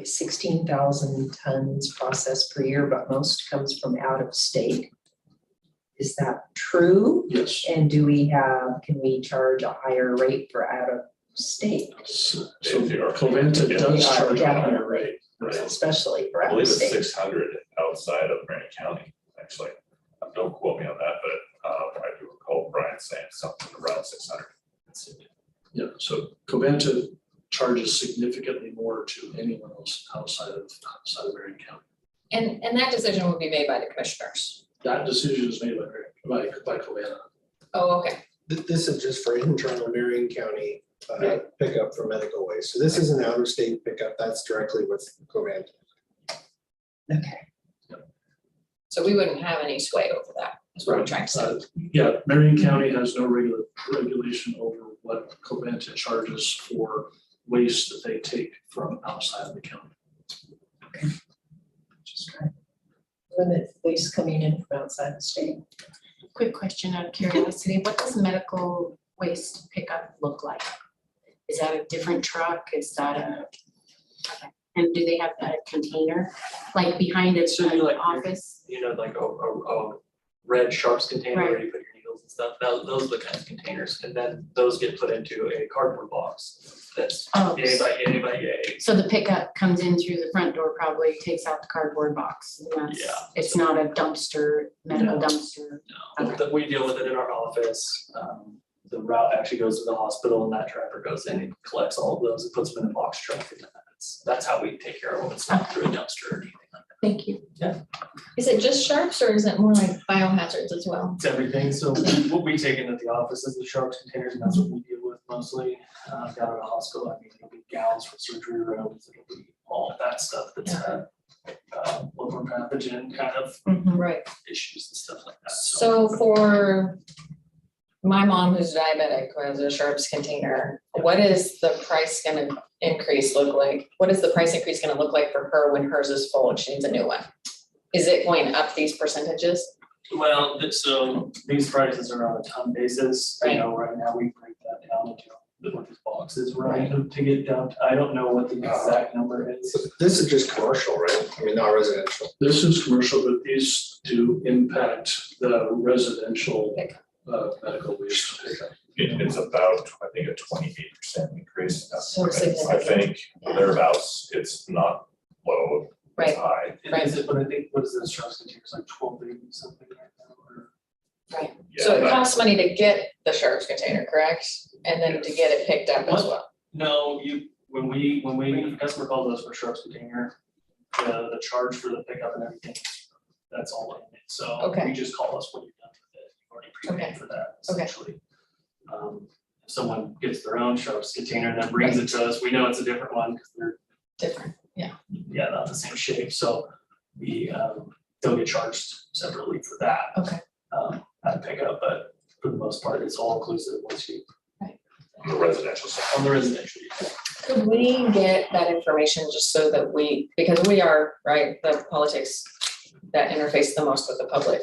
16,000 tons processed per year, but most comes from out of state. Is that true? yes. And can we charge a higher rate for out of state, So Covanta does charge a higher rate. Right. especially for I out of believe it's state? 600 outside of Marion County, actually. Don't quote me on that, but I do recall Brian saying something around 600. Yeah, so Covanta charges significantly more to anyone else outside of Marion County. And that decision will be made by the commissioners. That decision is made by Covanta. Oh, okay. This is just for internal Marion County pickup for medical waste. So this is an out of state pickup. That's directly with Covanta. Okay, So we wouldn't have any sway over that, is what I'm trying to say. Yeah, Marion County has no regulation over what Covanta charges for waste that they take from outside of the county. Just trying to limit waste coming in from outside the state. Quick question out of curiosity, what does medical waste pickup look like? Is that a different truck? Is that a? Okay. And do they have a container, like behind it, So you like your- office? You know, like a red Sharps container where Right. you put your needles and stuff, those are the kind of containers, and then those get put into a cardboard box that's Oh, yay by yay. so the pickup comes in through the front door, probably takes out the cardboard box. And that's, Yeah. it's not a dumpster, medical No. dumpster. No, that we deal with it in our office. The route actually goes to the hospital and that tractor goes in and collects all of those and puts them in a box truck. And that's how we take care of them. It's not through a dumpster or anything like that. Thank you. Is it just sharps or is it more like biohazards as well? It's everything. So what we take into the office is the Sharps containers and that's what we deal with mostly. Down at the hospital, I mean, it'll be gowns for surgery rooms, it'll be all that stuff that's liver pathogen kind of Right. issues and stuff like that. So for my mom who's diabetic, who has a Sharps container, what is the price gonna increase look like? What is the price increase gonna look like for her when hers is full and she needs a new one? Is it going up these percentages? Well, so these prices are on a ton basis, you know, right now we break that down into what these boxes run to get down. I don't know what the exact number is. This is just commercial, right? I mean, not residential. This is commercial, but these do impact the residential medical waste pickup. It's about, I think, a 28% increase. So I significant. think thereabouts, it's not low, Right. it's high. Is it, but I think, what is this Sharps container, like 12 something like that, or? So Yeah, it but- costs money to get the Sharps container, correct? And then to get it picked up as well. No, when the customer calls us for Sharps container, the charge for the pickup and everything, that's all in it. So Okay. you just call us when you're done with it. You've already prepaid for that Okay. essentially. If someone gets their own Sharps container and then brings it to us, we know it's a different one because they're, Different. not the same shape. So we, they'll get charged separately for that. Okay. At pickup, but for the most part, it's all inclusive once you, On the residential side. on the residential. Could we get that information just so that because we are, right, the politics that interface the most with the public.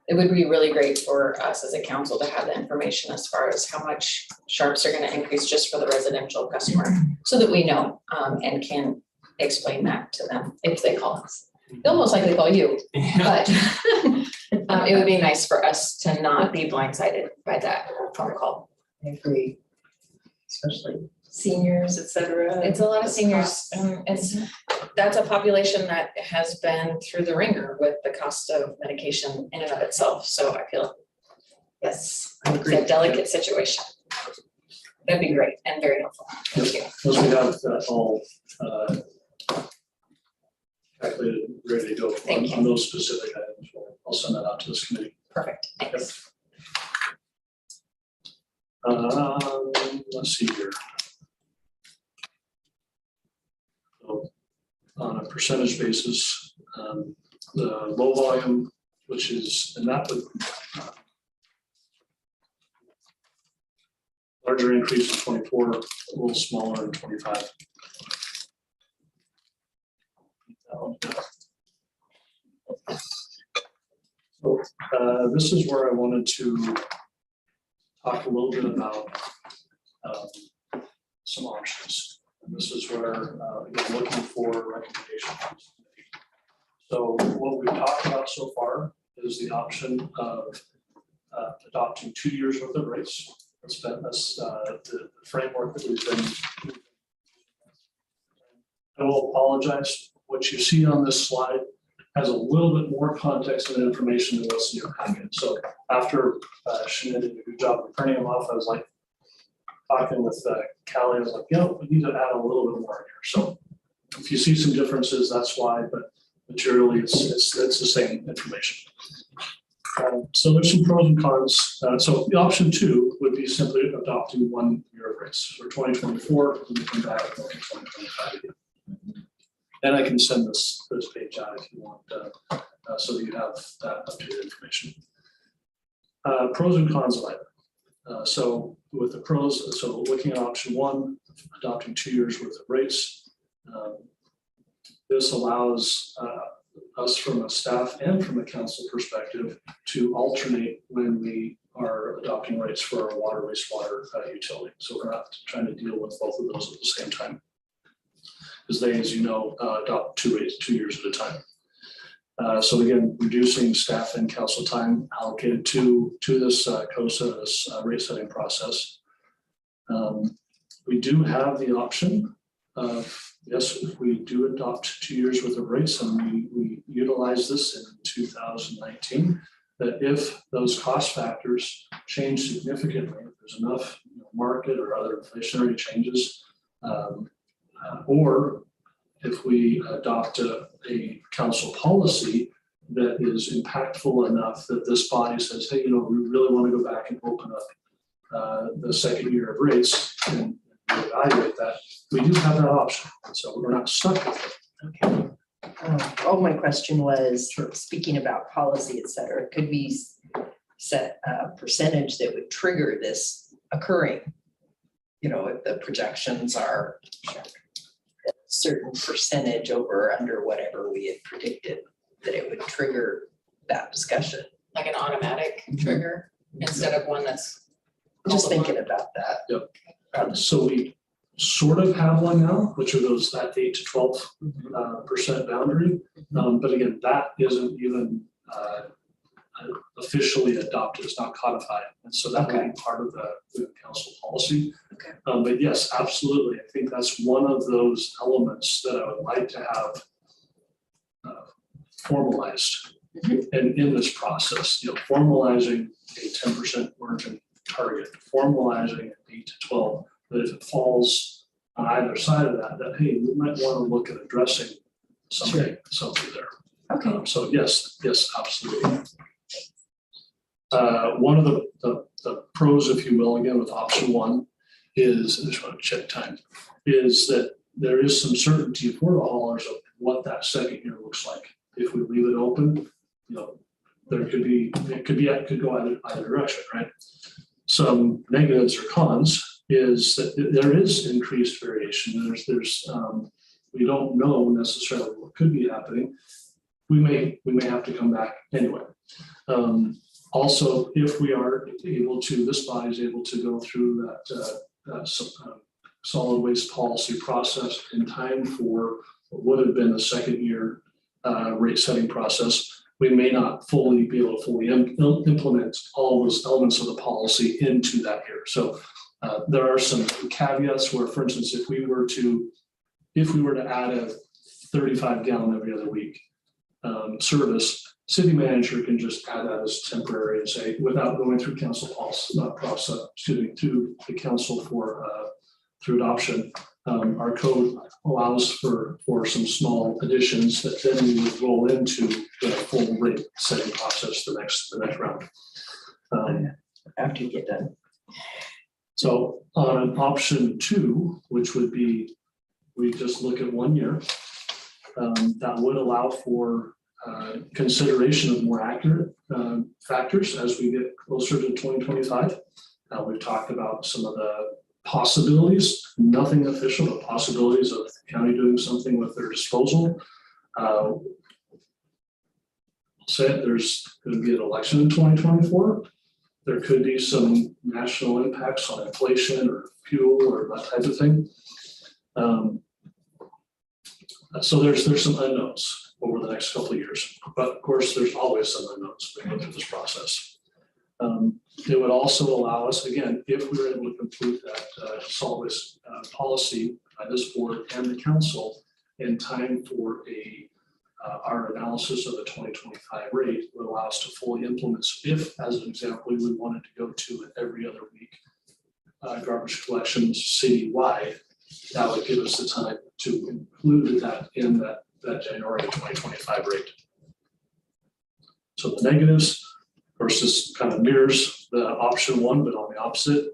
It would be really great for us as a council to have the information as far as how much Sharps are gonna increase just for the residential customer, so that we know, and can explain that to them if they call us. They'll most likely call you, but it would be nice for us to not be blindsided by that phone call. I agree. Especially seniors, et cetera. It's a lot of seniors, that's a population that has been through the ringer with the cost of medication in and of itself, so I feel Yes, I it's agree. a delicate situation. That'd be great and very helpful, thank you. Once we have that all calculated, ready to go Thank you. on those specific items, I'll send that out to this committee. Perfect, thanks. Let's see here. So, on a percentage basis, the low volume, which is, and that would larger increase in 24, a little smaller in 25. So, this is where I wanted to talk a little bit about some options. And this is where again, looking for recommendations. So what we've talked about so far is the option of adopting 2 years worth of rates. That's been the framework that we've been. I will apologize. What you see on this slide has a little bit more context and information than what's in your packet. So after Shannon did a good job of printing them off, I was like talking with Callie, I was like, we need to add a little bit more in here. So if you see some differences, that's why, but materially it's the same information. So there's some pros and cons. So the option 2 would be simply adopting 1 year of rates for 2024, and we come back to 2025 again. And I can send this page out if you want, so that you have that updated information. Pros and cons of either. So with the pros, so looking at option 1, adopting 2 years worth of rates. this allows us from a staff and from a council perspective to alternate when we are adopting rates for our water wastewater utility. So we're not trying to deal with both of those at the same time. Because they, as you know, adopt 2 rates 2 years at a time. So again, reducing staff and council time allocated to this COSA, this rate setting process. We do have the option of, yes, if we do adopt 2 years worth of rates, and we utilize this in 2019, that if those cost factors change significantly, if there's enough market or other inflationary changes, or if we adopt a council policy that is impactful enough that this body says, hey, we really want to go back and open up the second year of rates and evaluate that, we do have that option. So we're not stuck with it. Okay. My question was, speaking about policy, et cetera, could we set a percentage that would trigger this occurring? If the projections are a certain percentage over or under whatever we had predicted, that it would trigger that discussion. Like an automatic trigger instead of one that's. Just thinking about that. Yep. So we sort of have one now, which are that 8 to 12% boundary. But again, that isn't even officially adopted. It's not codified. And so that would be part of the council policy. Okay. But yes, absolutely. I think that's one of those elements that I would like to have formalized and in this process, formalizing a 10% margin target, formalizing an 8 to 12, that if it falls on either side of that, hey, we might want to look at addressing something there. Okay. So yes, absolutely. One of the pros, if you will, again with option 1 is, I just want to check time, is that there is some certainty for the haulers of what that second year looks like. If we leave it open, it could go either direction, right? Some negatives or cons is that there is increased variation. There's we don't know necessarily what could be happening. We may have to come back anyway. Also, if we are able to, this body is able to go through that solid waste policy process in time for what would have been a second year rate setting process, we may not be able to fully implement all those elements of the policy into that year. So there are some caveats where, for instance, if we were to add a 35 gallon every other week service, city manager can just add that as temporary and say, without going through council process, to the council through adoption. Our code allows for some small additions that then we would roll into the full rate setting process the next round. After you get done. So on option 2, which would be, we just look at 1 year, that would allow for consideration of more accurate factors as we get closer to 2025. We've talked about some of the possibilities, nothing official, but possibilities of the county doing something with their disposal. There's going to be an election in 2024. There could be some national impacts on inflation or fuel or that type of thing. So there's some unknowns over the next couple of years, but of course there's always some unknowns when we go through this process. It would also allow us, again, if we were able to complete that solid waste policy by this board and the council in time for our analysis of the 2025 rate, would allow us to fully implement. So if, as an example, we wanted to go to an every other week garbage collections citywide, that would give us the time to include that in that January 2025 rate. So the negatives, of course, this kind of mirrors the option 1, but on the opposite.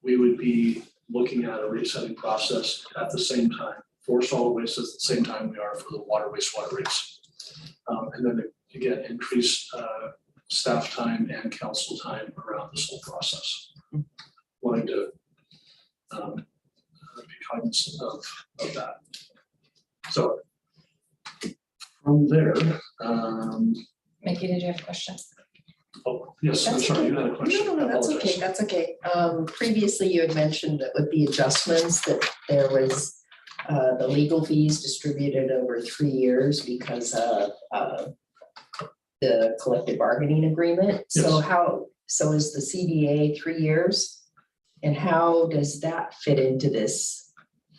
We would be looking at a rate setting process at the same time for solid waste at the same time we are for the water wastewater rates. And then again, increase staff time and council time around this whole process. Wanting to be cognizant of that. So from there, Mickey, did you have a question? oh, yes, I'm That's sorry, okay. you had a question. No, that's I okay, apologize. that's okay. Previously you had mentioned that with the adjustments that there was the legal fees distributed over 3 years because of the collective bargaining agreement. So Yes. so is the CBA 3 years? And how does that fit into this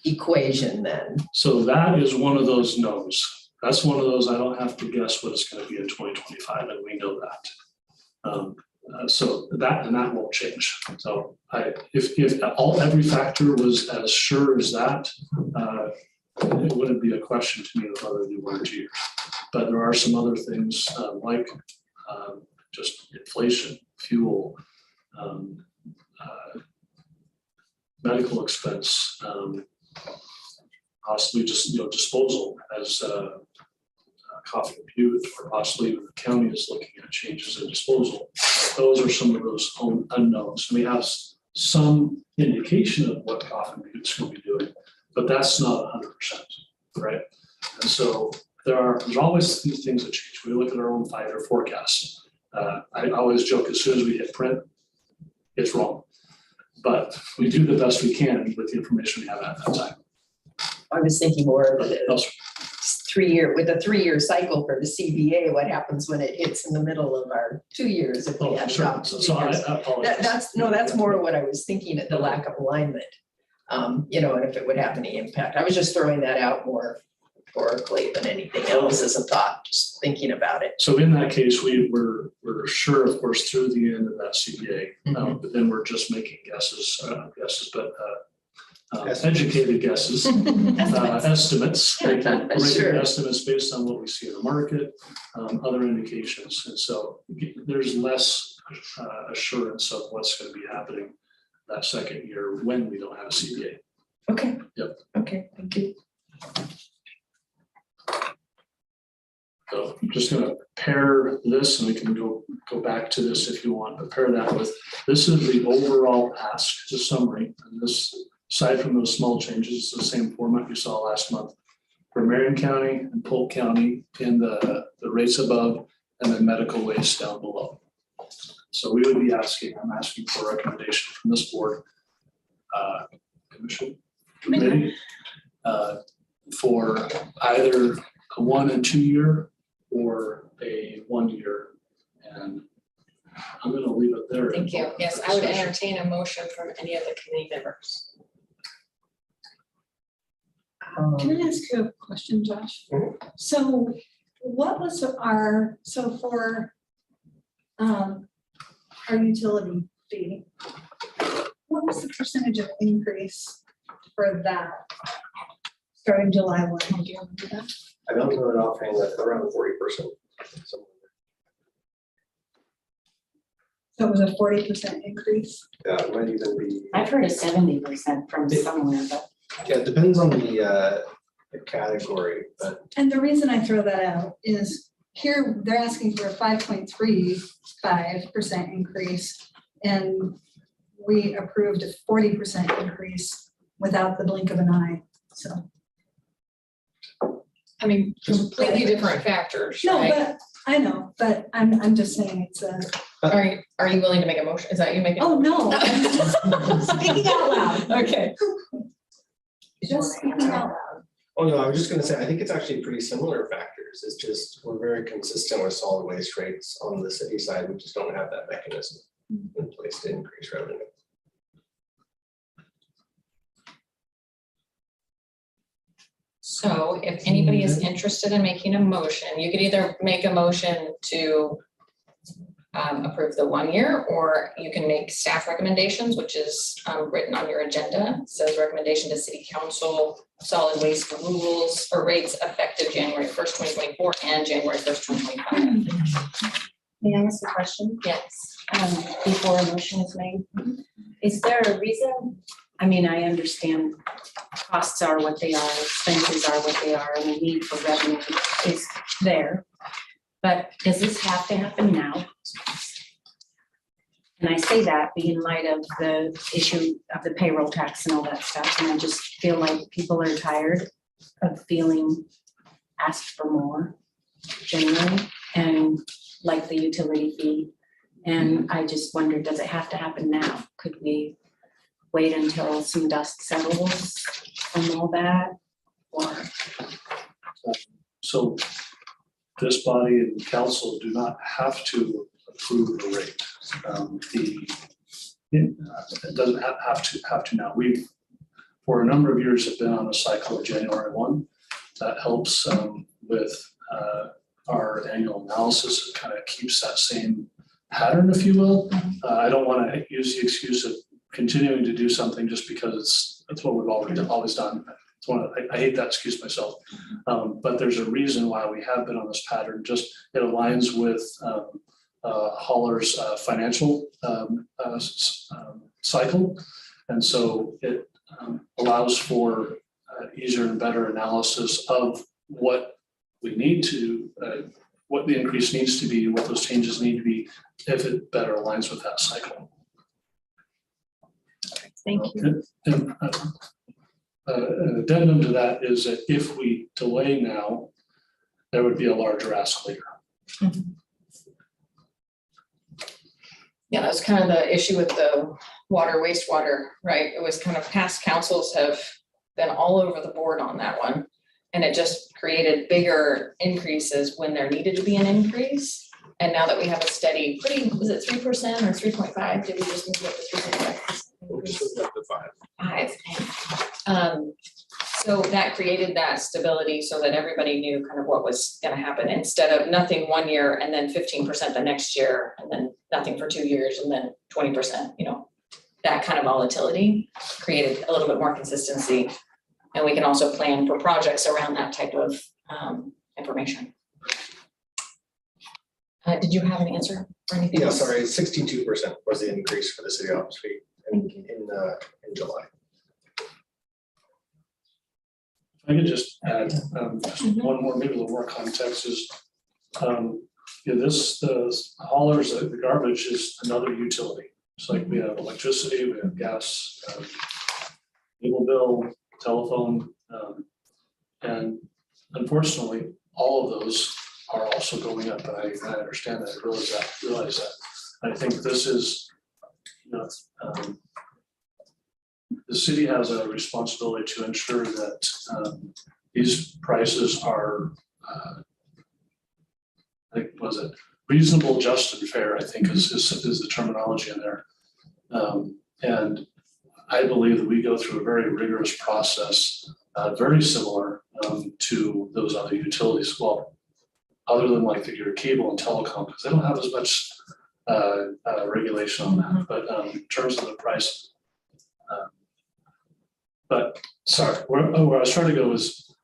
equation then? So that is one of those no's. That's one of those, I don't have to guess what it's gonna be in 2025, and we know that. So that, and that won't change. So if every factor was as sure as that, it wouldn't be a question to me of whether they 1 or 2 years. But there are some other things, like just inflation, fuel, medical expense, possibly just, disposal as Coffee Butte, or possibly even the county is looking at changes in disposal. Those are some of those unknowns. We have some indication of what Coffee Butte's going to be doing, but that's not 100%, right? And so there's always these things that change. We look at our own 5-year forecasts. I always joke, as soon as we hit print, it's wrong. But we do the best we can with the information we have at that time. I was thinking more of the Else- 3-year, with a 3-year cycle for the CBA, what happens when it hits in the middle of our 2 years if we Oh, have sure. jobs? So I apologize. That's more what I was thinking at the lack of alignment. And if it would have any impact. I was just throwing that out more rhetorically than anything else as a thought, just thinking about it. So in that case, we're sure, of course, through the end of that CBA, but then we're just making guesses, educated guesses, estimates. We're making Sure. estimates based on what we see in the market, other indications. And so there's less assurance of what's going to be happening that second year when we don't have a CBA. Okay. Yep. Okay, thank you. So I'm just gonna pair this, and we can go back to this if you want, but pair that with, this is the overall ask, the summary, and this, aside from those small changes, it's the same format you saw last month. For Marion County and Polk County in the rates above, and then medical waste down below. So we would be I'm asking for a recommendation from this board, committee, for either a 1 and 2 year or a 1 year. And I'm gonna leave it there. Thank you. Yes, I would entertain a motion from any of the committee members. Can I ask you a question, Josh? So what was for our utility fee? What was the percentage of increase for that starting July 1? Do you remember that? I don't know it offhand, that's around 40%. So it was a 40% increase? Yeah, it might even be, I've heard a 70% from somewhere, but yeah, it depends on the category, but And the reason I throw that out is here, they're asking for a 5.35% increase. And we approved a 40% increase without the blink of an eye, so. I mean, completely different factors, No, right? but, I know, but I'm just saying it's a, Are you willing to make a motion? Is that you making? oh, no. I'm just Speaking out loud, Okay. just speaking out loud. oh no, I was just gonna say, I think it's actually pretty similar factors. It's just, we're very consistent with solid waste rates on the city side. We just don't have that mechanism in place to increase revenue. So if anybody is interested in making a motion, you could either make a motion to approve the 1 year, or you can make staff recommendations, which is written on your agenda. It says recommendation to city council, solid waste rules or rates effective January 1st, 2024 and January 1st, 2025. may I ask a question? Yes. Before a motion is made? Is there a reason? I mean, I understand costs are what they are, expenses are what they are, and the need for revenue is there. But does this have to happen now? And I say that being in light of the issue of the payroll tax and all that stuff, and I just feel like people are tired of feeling asked for more generally, and like the utility fee. And I just wondered, does it have to happen now? Could we wait until some dust settles from all that? Or, So this body and council do not have to approve the rate. It doesn't have to now. We've, for a number of years, have been on a cycle of January 1. That helps with our annual analysis. It kind of keeps that same pattern, if you will. I don't want to use the excuse of continuing to do something just because that's what we've always done. It's I hate that excuse myself. But there's a reason why we have been on this pattern. Just it aligns with Holler's financial cycle. And so it allows for easier and better analysis of what we need to, what the increase needs to be, what those changes need to be, if it better aligns with that cycle. thank you. And an addendum to that is that if we delay now, there would be a larger ask later. Yeah, that's kind of the issue with the water, wastewater, right? It was kind of past councils have been all over the board on that one. And it just created bigger increases when there needed to be an increase. And now that we have a steady, was it 3% or 3.5? Did we just move up to 3.5? We'll just look at the 5. So that created that stability so that everybody knew kind of what was gonna happen instead of nothing one year and then 15% the next year and then nothing for 2 years and then 20%, that kind of volatility created a little bit more consistency. And we can also plan for projects around that type of information. Did you have an answer for anything Yeah, else? sorry, 62% was the increase for the city office fee in July. I could just add just one more, maybe a little more context is, the haulers, the garbage is another utility. It's like we have electricity, we have gas, cable bill, telephone, and unfortunately, all of those are also going up. And I understand that, I realize that. I think this is, the city has a responsibility to ensure that these prices are, I think, was it reasonable, just, and fair, I think is the terminology in there. And I believe that we go through a very rigorous process, very similar to those other utilities. Well, other than like your cable and telecom, because they don't have as much regulation on that. But in terms of the price, but sorry, where I was trying to go is,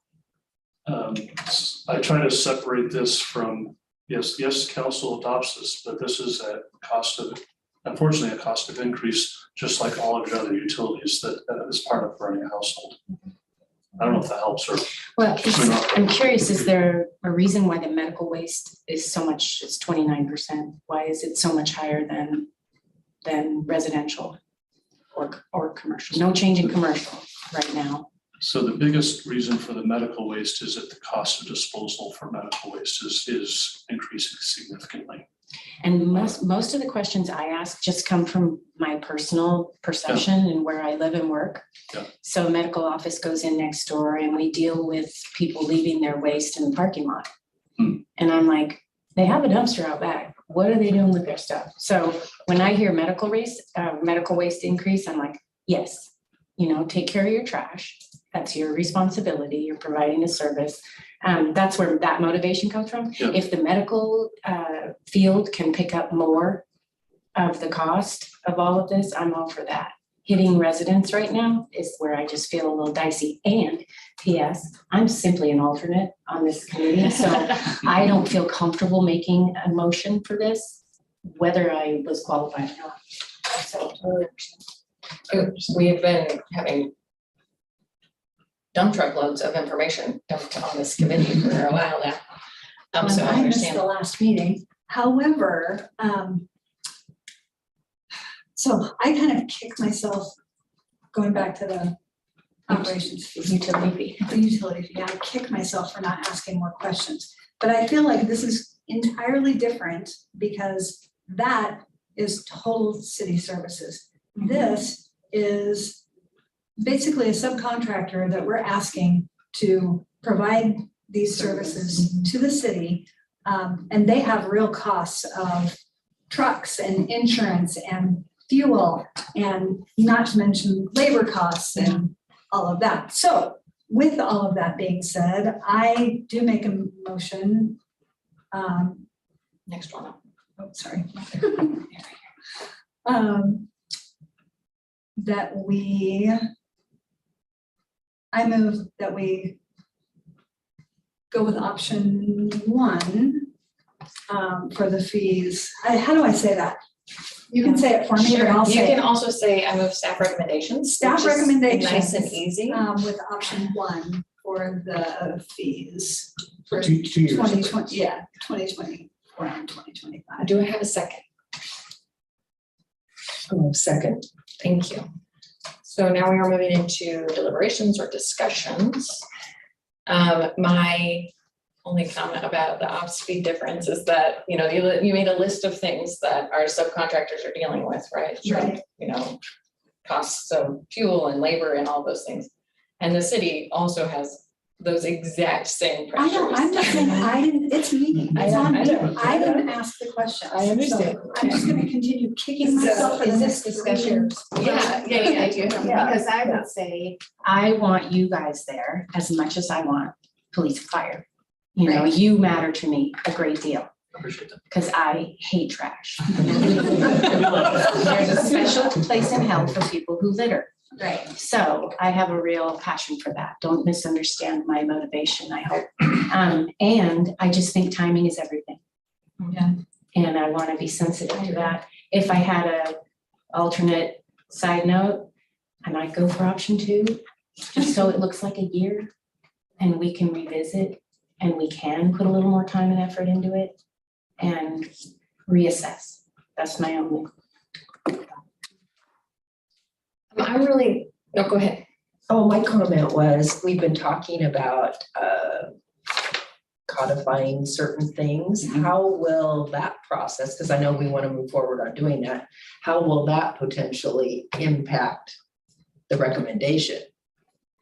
I try to separate this from, yes, council adopts this, but this is a cost of, unfortunately, a cost of increase, just like all of the other utilities that is part of running a household. I don't know if that helps or. Well, I'm curious, is there a reason why the medical waste is so much, it's 29%? Why is it so much higher than residential or commercial? No change in commercial right now. So the biggest reason for the medical waste is that the cost of disposal for medical waste is increasing significantly. And most of the questions I ask just come from my personal perception and where I live and work. Yeah. So a medical office goes in next door and we deal with people leaving their waste in the parking lot. And I'm like, they have a dumpster out back. What are they doing with their stuff? So when I hear medical waste increase, I'm like, yes, take care of your trash. That's your responsibility. You're providing a service. That's where that motivation comes from. Yeah. If the medical field can pick up more of the cost of all of this, I'm all for that. Hitting residents right now is where I just feel a little dicey. And P.S., I'm simply an alternate on this committee, so I don't feel comfortable making a motion for this, whether I was qualified or not. So totally understand. We have been having dump truck loads of information dumped on this committee for a while now. So I I missed understand. the last meeting. However, so I kind of kick myself going back to the operations fees. Utility fee. The utility fee. I kick myself for not asking more questions. But I feel like this is entirely different because that is total city services. This is basically a subcontractor that we're asking to provide these services to the city. And they have real costs of trucks and insurance and fuel and not to mention labor costs and all of that. So with all of that being said, I do make a motion. Next one up. Oh, sorry. That I move that we go with option 1 for the fees. How do I say that? You can say it for me, but Sure, I'll you say can it. also say I move staff recommendations. Staff which is recommendations. Nice and easy. With option 1 for the fees. For 2 years. 2020, yeah, 2024 and 2025. Do I have a second? Second. Thank you. So now we are moving into deliberations or discussions. My only comment about the ops fee difference is that, you know, you made a list of things that our subcontractors are dealing with, right? Right. You know, costs of fuel and labor and all those things. And the city also has those exact same I pressures. know, I'm just saying, it's me, it's on me, I didn't ask the question. I understand. I'm just gonna continue kicking myself for the next discussion. Yeah. Because I would say, I want you guys there as much as I want police and fire. You know, you matter to me a great deal, Appreciate that. because I hate trash. There's a special place in hell for people who litter. Right. So I have a real passion for that. Don't misunderstand my motivation, I hope. And I just think timing is everything. Yeah. And I want to be sensitive to that. If I had a alternate side note, I might go for option 2, just so it looks like a year and we can revisit and we can put a little more time and effort into it and reassess. That's my only. I'm really, no, go ahead. Oh, my comment was, we've been talking about codifying certain things. How will that process, because I know we want to move forward on doing that, how will that potentially impact the recommendation?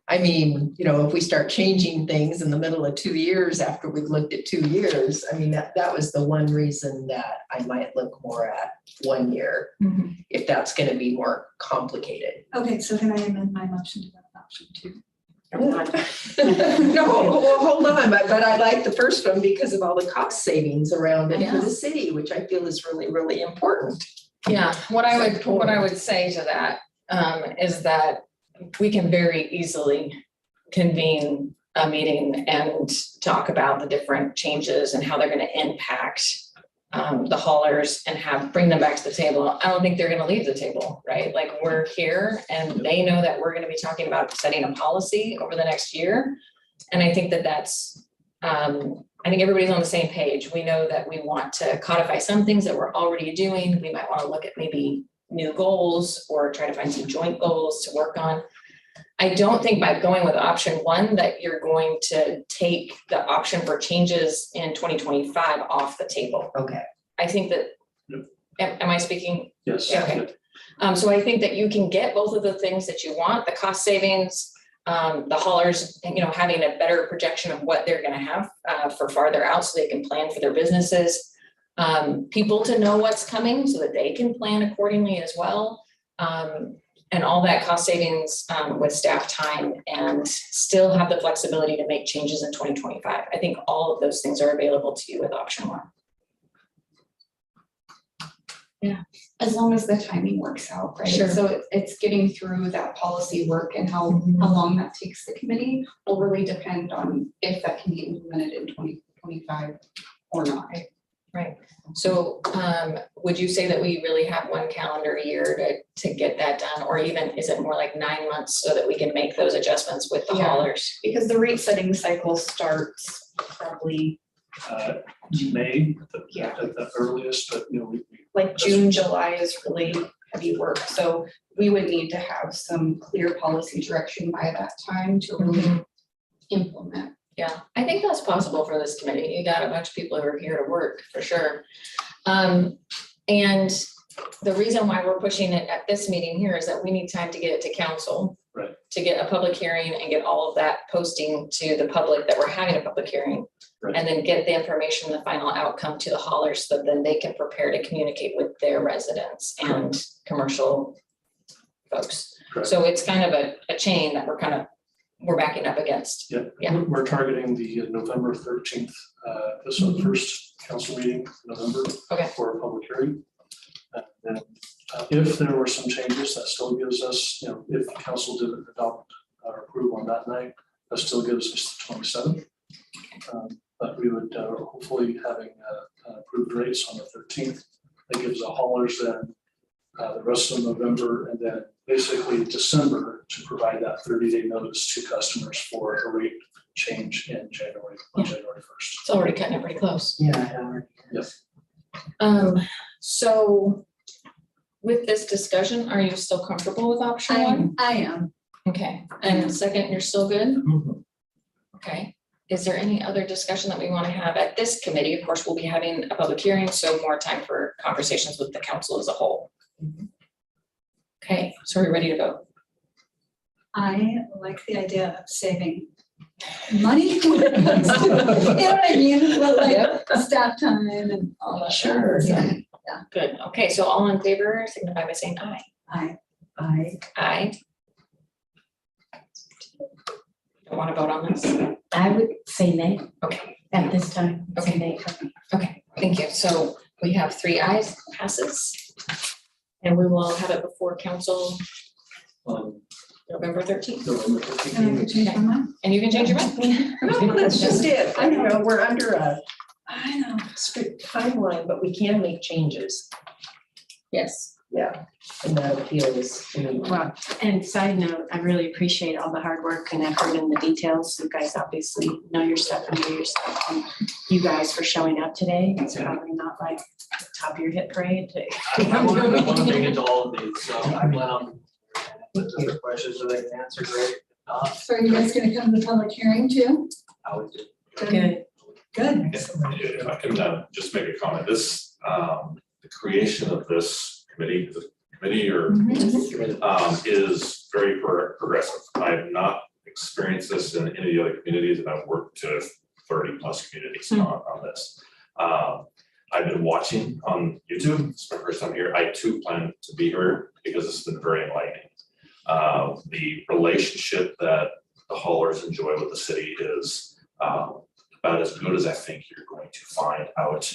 I mean, you know, if we start changing things in the middle of 2 years after we've looked at 2 years, I mean, that was the one reason that I might look more at 1 year, if that's going to be more complicated. Okay, so can I amend my motion to go with option 2? No, well, hold on, but I like the first one because of all the cost savings around it for the city, which I feel is really, really important. Yeah, what I would say to that is that we can very easily convene a meeting and talk about the different changes and how they're going to impact the haulers and bring them back to the table. I don't think they're going to leave the table, right? Like, we're here and they know that we're going to be talking about setting a policy over the next year. And I think that's, I think everybody's on the same page. We know that we want to codify some things that we're already doing. We might want to look at maybe new goals or try to find some joint goals to work on. I don't think by going with option 1 that you're going to take the option for changes in 2025 off the table. Okay. I think that, Yep. am I speaking? Yes. Okay. So I think that you can get both of the things that you want, the cost savings, the haulers, you know, having a better projection of what they're going to have for farther out so they can plan for their businesses. People to know what's coming so that they can plan accordingly as well. And all that cost savings with staff time and still have the flexibility to make changes in 2025. I think all of those things are available to you with option 1. As long as the timing works out, right? Sure. So it's getting through that policy work and how long that takes the committee will really depend on if that can be implemented in 2025 or not. Right. So would you say that we really have 1 calendar year to get that done? Or even is it more like 9 months so that we can make those adjustments with the Yeah. haulers? Because the rate setting cycle starts probably May Yeah. at the earliest, but you know, we like June, July is really heavy work. So we would need to have some clear policy direction by that time to really implement. Yeah, I think that's possible for this committee. You got a bunch of people who are here to work, for sure. And the reason why we're pushing it at this meeting here is that we need time to get it to council. Right. To get a public hearing and get all of that posting to the public that we're having a public hearing. Right. And then get the information, the final outcome to the haulers, so then they can prepare to communicate with their residents and commercial folks. Correct. So it's kind of a chain that we're backing up against. Yeah, Yeah. we're targeting the November 13th, this is the first council meeting in November. Okay. For a public hearing. And then, if there were some changes, that still gives us, if council didn't adopt or approve on that night, that still gives us the 27th. But we would hopefully having approved rates on the 13th, that gives the haulers then the rest of November and then basically December to provide that 30-day notice to customers for a rate change in January, on January 1st. It's already cutting it pretty close. Yeah. Yes. So with this discussion, are you still comfortable with option one? I am. Okay, and second, you're still good? Mhm. Okay. Is there any other discussion that we want to have at this committee? Of course, we'll be having a public hearing, so more time for conversations with the council as a whole. Okay, so we're ready to vote. I like the idea of saving money. You know what I mean? Well, like staff time and all that. Sure, So, yeah. Good. Okay, so all in favor, signify by saying aye. I Aye. Don't want to vote on this? I would say nay Okay, at this time. Say Okay. nay. okay, thank you. So we have 3 ayes, passes. And we will have it before council November 13th. November and I 13th. could change my mind. And you can change your mind. No, that's just it. I know, we're under a I know. strict timeline, but we can make changes. Yes. Yeah, and that appeals to me. Well, and side note, I really appreciate all the hard work and effort and the details. You guys obviously know your stuff and do your stuff. And you guys for showing up today. It's probably not like top of your hit parade. I want to dig into all of these, so I plan on, if there's questions that I can answer, great. If not, So are you guys gonna come to the public hearing too? I would do. Good. Good. If I can just make a comment, this, the creation of this committee or is very progressive. I have not experienced this in any of the other communities, and I've worked to 30+ communities on this. I've been watching on YouTube. It's my first time here. I too plan to be here because it's been very enlightening. The relationship that the haulers enjoy with the city is about as good as I think you're going to find out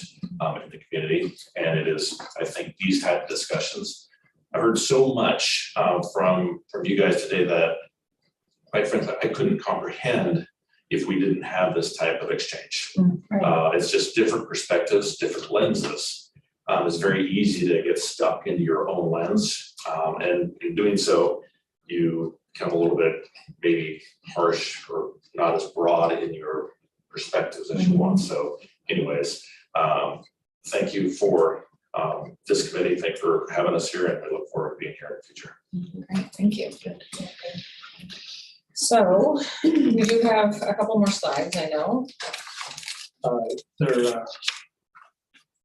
in the community. And it is, I think, these type of discussions. I heard so much from you guys today that, quite frankly, I couldn't comprehend if we didn't have this type of exchange. It's just different perspectives, different lenses. It's very easy to get stuck into your own lens. And in doing so, you become a little bit maybe harsh or not as broad in your perspectives as you want. So anyways, thank you for this committee. Thank you for having us here, and I look forward to being here in the future. Great, thank you. So we do have a couple more slides, I know. They're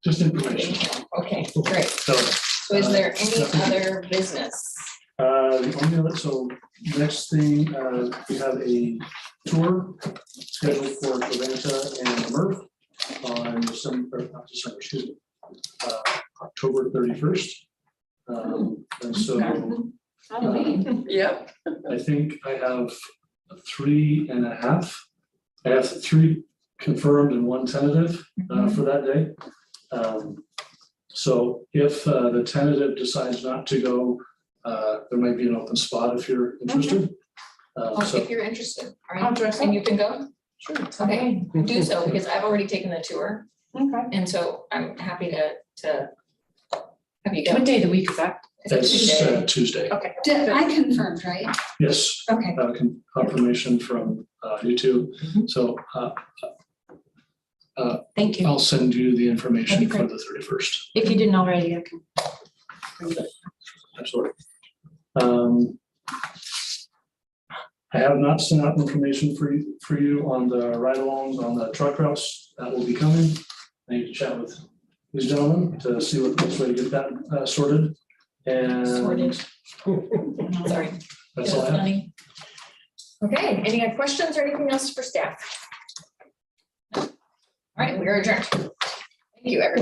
just information. Okay, great. So So is there any other business? the only other, so next thing, we have a tour scheduled for Covanta and Murph on October 31st. And so Yep. I think I have 3.5. I have 3 confirmed and 1 tentative for that day. So if the tentative decides not to go, there might be an open spot if you're interested. So If you're interested, all I'll right, dress and up. you can go? Sure. Okay, do so, because I've already taken the tour, Okay. and so I'm happy to have you go. What day of the week is that? Is it that's Tuesday? Tuesday. Okay. I confirmed, right? Yes, Okay. confirmation from YouTube. So Thank you. I'll send you the information That'd be for the 31st. If you didn't already, I can. Absolutely. I have not sent out information for you on the ride-alongs on the truck routes that will be coming. I need to chat with these gentlemen to see what the best way to get that sorted. And Sorted. Sorry. that's all I have. Funny. Okay, any other questions or anything else for staff? All right, we are adjourned. Thank you, everybody.